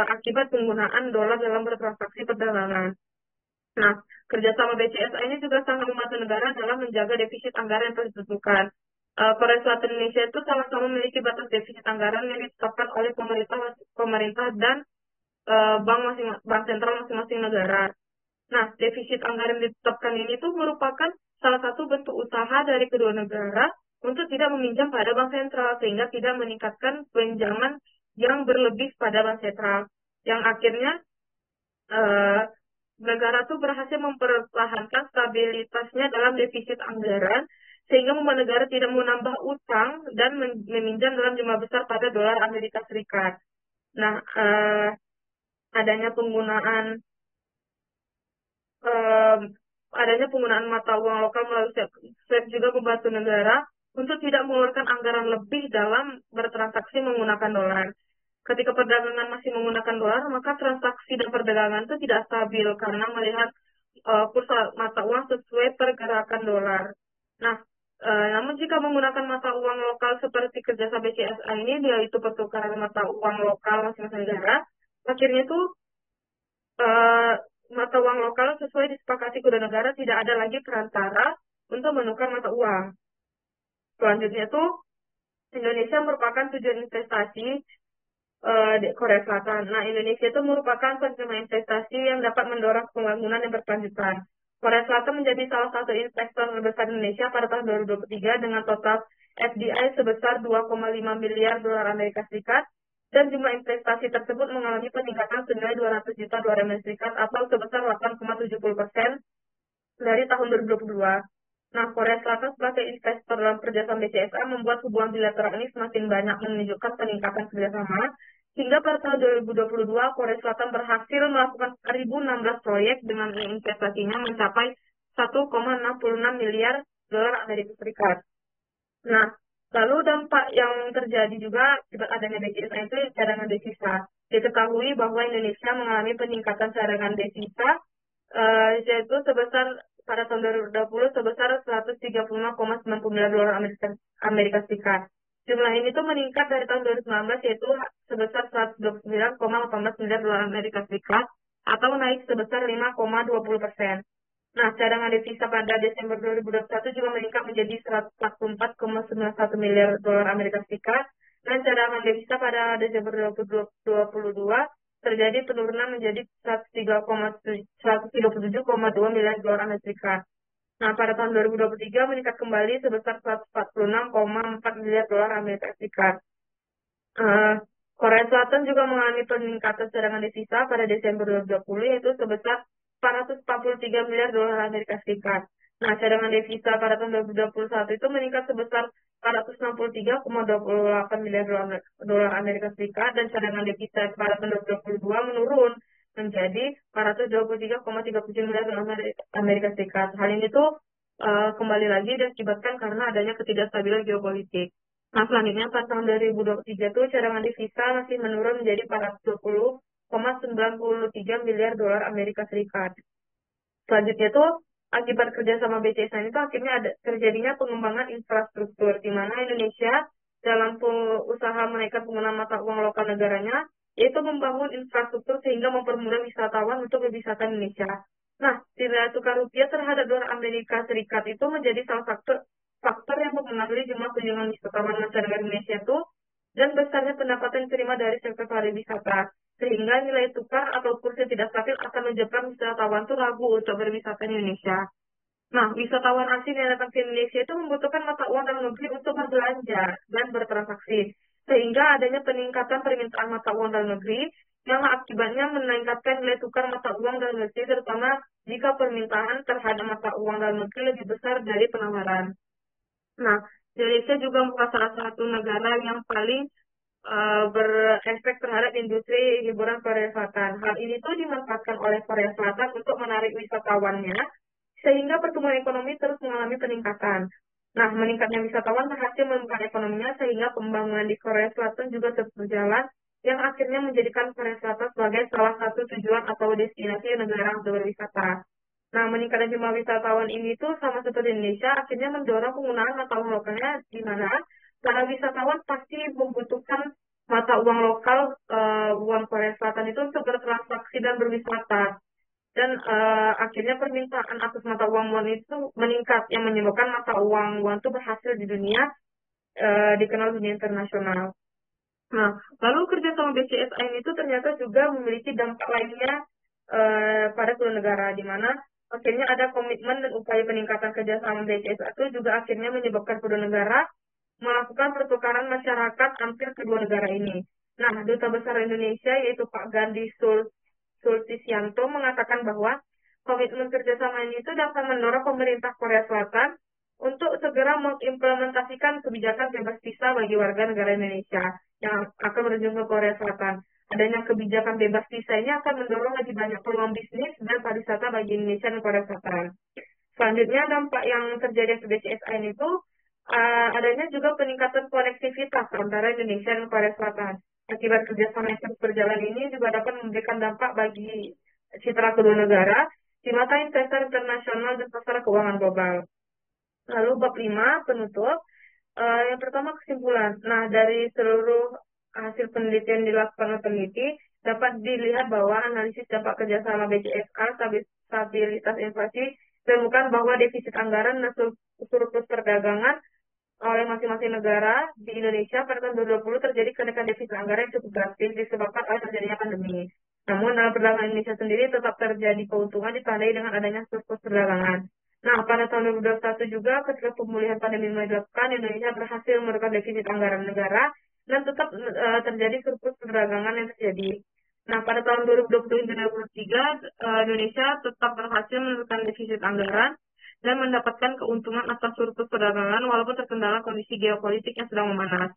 akibat penggunaan dolar dalam bertransaksi perdagangan. Nah, kerjasama BCSA ini juga sangat membantu negara dalam menjaga defisit anggaran yang telah ditentukan. Korea Selatan Indonesia itu sama-sama memiliki batas defisit anggaran yang ditetapkan oleh pemerintah dan bank sentral masing-masing negara. Nah, defisit anggaran yang ditetapkan ini tuh merupakan salah satu bentuk usaha dari kedua negara untuk tidak meminjam pada bank sentral sehingga tidak meningkatkan pinjaman yang berlebih pada bank sentral. yang akhirnya eh, negara tuh berhasil mempertahankan stabilitasnya dalam defisit anggaran, sehingga membuat negara tidak menambah utang dan meminjam dalam jumlah besar pada dolar Amerika Serikat. Nah, adanya penggunaan em, adanya penggunaan mata uang lokal melalui SWAP juga membantu negara untuk tidak mengeluarkan anggaran lebih dalam bertransaksi menggunakan dolar. Ketika perdagangan masih menggunakan dolar, maka transaksi dan perdagangan itu tidak stabil karena melihat kurs mata uang sesuai pergerakan dolar. Nah, namun jika menggunakan mata uang lokal seperti kerjasama BCSA ini, yaitu pertukaran mata uang lokal masing-masing negara, akhirnya itu eh, mata uang lokal sesuai disepakati kedua negara tidak ada lagi perantara untuk menukar mata uang. Selanjutnya itu Indonesia merupakan tujuan investasi di Korea Selatan. Nah, Indonesia itu merupakan penerima investasi yang dapat mendorong pembangunan yang berkelanjutan. Korea Selatan menjadi salah satu investor terbesar Indonesia pada tahun 2023 dengan total FDI sebesar 2,5 miliar dolar Amerika Serikat dan jumlah investasi tersebut mengalami peningkatan senilai 200 juta dolar Amerika Serikat atau sebesar 8,70% dari tahun 2022. Nah, Korea Selatan sebagai investor dalam kerjasama BCSA membuat hubungan bilateral ini semakin banyak menunjukkan peningkatan kerjasama, hingga pada tahun 2022 Korea Selatan berhasil melakukan 1.016 proyek dengan investasinya mencapai 1,66 miliar dolar Amerika Serikat. Nah, lalu dampak yang terjadi juga akibat adanya devisa itu cadangan devisa. Diketahui bahwa Indonesia mengalami peningkatan cadangan devisa, yaitu sebesar pada tahun 2020 sebesar 135,90 miliar dolar Amerika Serikat. Jumlah ini tuh meningkat dari tahun 2019 yaitu sebesar 129,18 miliar dolar Amerika Serikat atau naik sebesar 5,20%. Nah, cadangan devisa pada Desember 2021 juga meningkat menjadi 144,91 miliar dolar Amerika Serikat dan cadangan devisa pada Desember 2022 terjadi penurunan menjadi 137,2 miliar dolar Amerika Serikat. Nah, pada tahun 2023 meningkat kembali sebesar 146,4 miliar dolar Amerika Serikat. Eh, Korea Selatan juga mengalami peningkatan cadangan devisa pada Desember 2020 yaitu sebesar 443 miliar dolar Amerika Serikat. Nah, cadangan devisa pada tahun 2021 itu meningkat sebesar 463,28 miliar dolar Amerika Serikat dan cadangan devisa pada tahun 2022 menurun menjadi 423,37 miliar dolar Amerika Serikat. Hal ini tuh kembali lagi diakibatkan karena adanya ketidakstabilan geopolitik. Nah, selanjutnya pada tahun 2023 itu cadangan devisa masih menurun menjadi 420,93 miliar dolar Amerika Serikat. Selanjutnya itu akibat kerjasama BCSA itu akhirnya ada terjadinya pengembangan infrastruktur di mana Indonesia dalam usaha menaikkan penggunaan mata uang lokal negaranya yaitu membangun infrastruktur sehingga mempermudah wisatawan untuk berwisata Indonesia. Nah, nilai tukar rupiah terhadap dolar Amerika Serikat itu menjadi salah satu faktor yang mempengaruhi jumlah kunjungan wisatawan mancanegara Indonesia itu dan besarnya pendapatan yang diterima dari sektor pariwisata. Sehingga nilai tukar atau kurs yang tidak stabil akan menyebabkan wisatawan itu ragu untuk berwisata di Indonesia. Nah, wisatawan asing yang datang ke Indonesia itu membutuhkan mata uang dalam negeri untuk berbelanja dan bertransaksi. Sehingga adanya peningkatan permintaan mata uang dalam negeri yang akibatnya meningkatkan nilai tukar mata uang dalam negeri, terutama jika permintaan terhadap mata uang dalam negeri lebih besar dari penawaran. Nah, Indonesia juga merupakan salah satu negara yang paling berefek terhadap industri hiburan Korea Selatan. Hal ini tuh dimanfaatkan oleh Korea Selatan untuk menarik wisatawannya, sehingga pertumbuhan ekonomi terus mengalami peningkatan. Nah, meningkatnya wisatawan berhasil menumbuhkan ekonominya, sehingga pembangunan di Korea Selatan juga terus berjalan, yang akhirnya menjadikan Korea Selatan sebagai salah satu tujuan atau destinasi negara untuk berwisata. Nah, meningkatnya jumlah wisatawan ini tuh sama seperti Indonesia, akhirnya mendorong penggunaan mata uang lokalnya di mana para wisatawan pasti membutuhkan mata uang lokal, uang Korea Selatan itu untuk bertransaksi dan berwisata. Dan akhirnya permintaan atas mata uang won itu meningkat, yang menyebabkan mata uang won itu berhasil di dunia, dikenal dunia internasional. Nah, lalu kerjasama BCSA itu ternyata juga memiliki dampak lainnya pada kedua negara, di mana akhirnya ada komitmen dan upaya peningkatan kerjasama BCSA itu juga akhirnya menyebabkan kedua negara melakukan pertukaran masyarakat hampir kedua negara ini. Nah, Duta Besar Indonesia yaitu Pak Gandhi Sultisianto mengatakan bahwa komitmen kerjasama ini itu dapat mendorong pemerintah Korea Selatan untuk segera mengimplementasikan kebijakan bebas visa bagi warga negara Indonesia yang akan berkunjung ke Korea Selatan. Adanya kebijakan bebas visa ini akan mendorong lebih banyak peluang bisnis dan pariwisata bagi Indonesia dan Korea Selatan. Selanjutnya, dampak yang terjadi di BCSA itu adanya juga peningkatan konektivitas antara Indonesia dan Korea Selatan. Akibat kerjasama yang terus berjalan ini juga dapat memberikan dampak bagi citra kedua negara di mata investor internasional dan pasar keuangan global. Lalu bab 5 penutup. Yang pertama kesimpulan. Nah, dari seluruh hasil penelitian dilakukan oleh peneliti, dapat dilihat bahwa analisis dampak kerjasama BCSA, stabilitas inflasi, menemukan bahwa defisit anggaran dan surplus perdagangan oleh masing-masing negara di Indonesia pada tahun 2020 terjadi kenaikan defisit anggaran yang cukup drastis disebabkan oleh terjadinya pandemi. Namun dalam perdagangan Indonesia sendiri tetap terjadi keuntungan ditandai dengan adanya surplus perdagangan. Nah, pada tahun 2021 juga ketika pemulihan pandemi mulai dilakukan, Indonesia berhasil menurunkan defisit anggaran negara dan tetap terjadi surplus perdagangan yang terjadi. Nah, pada tahun 2020 hingga 2023, Indonesia tetap berhasil menurunkan defisit anggaran dan mendapatkan keuntungan atas surplus perdagangan walaupun terkendala kondisi geopolitik yang sedang memanas.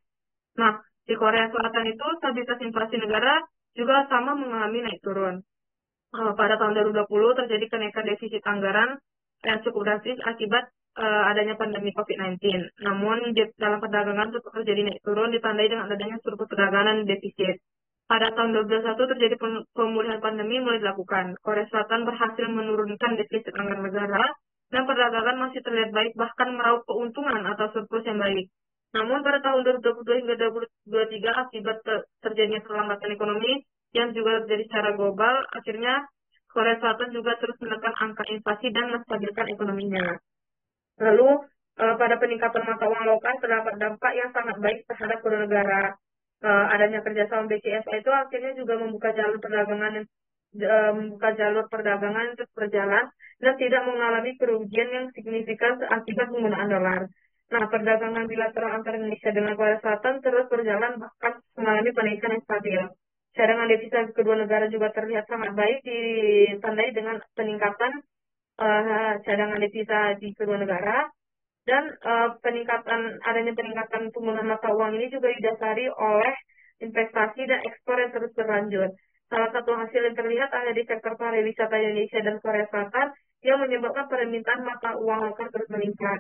Nah, di Korea Selatan itu stabilitas inflasi negara juga sama mengalami naik turun. Pada tahun 2020 terjadi kenaikan defisit anggaran yang cukup drastis akibat adanya pandemi COVID-19. Namun dalam perdagangan tetap terjadi naik turun ditandai dengan adanya surplus perdagangan dan defisit. Pada tahun 2021 terjadi pemulihan pandemi mulai dilakukan. Korea Selatan berhasil menurunkan defisit anggaran negara dan perdagangan masih terlihat baik bahkan meraup keuntungan atau surplus yang baik. Namun pada tahun 2022 hingga 2023 akibat terjadinya perlambatan ekonomi yang juga terjadi secara global, akhirnya Korea Selatan juga terus menekan angka inflasi dan menstabilkan ekonominya. Lalu pada peningkatan mata uang lokal terdapat dampak yang sangat baik terhadap kedua negara. Adanya kerjasama BCSA itu akhirnya juga membuka jalur perdagangan untuk berjalan dan tidak mengalami kerugian yang signifikan akibat penggunaan dolar. Nah, perdagangan bilateral antara Indonesia dengan Korea Selatan terus berjalan bahkan mengalami peningkatan yang stabil. Cadangan devisa kedua negara juga terlihat sangat baik ditandai dengan peningkatan cadangan devisa di kedua negara dan adanya peningkatan penggunaan mata uang ini juga didasari oleh investasi dan ekspor yang terus berlanjut. Salah satu hasil yang terlihat ada di sektor pariwisata Indonesia dan Korea Selatan yang menyebabkan permintaan mata uang lokal terus meningkat.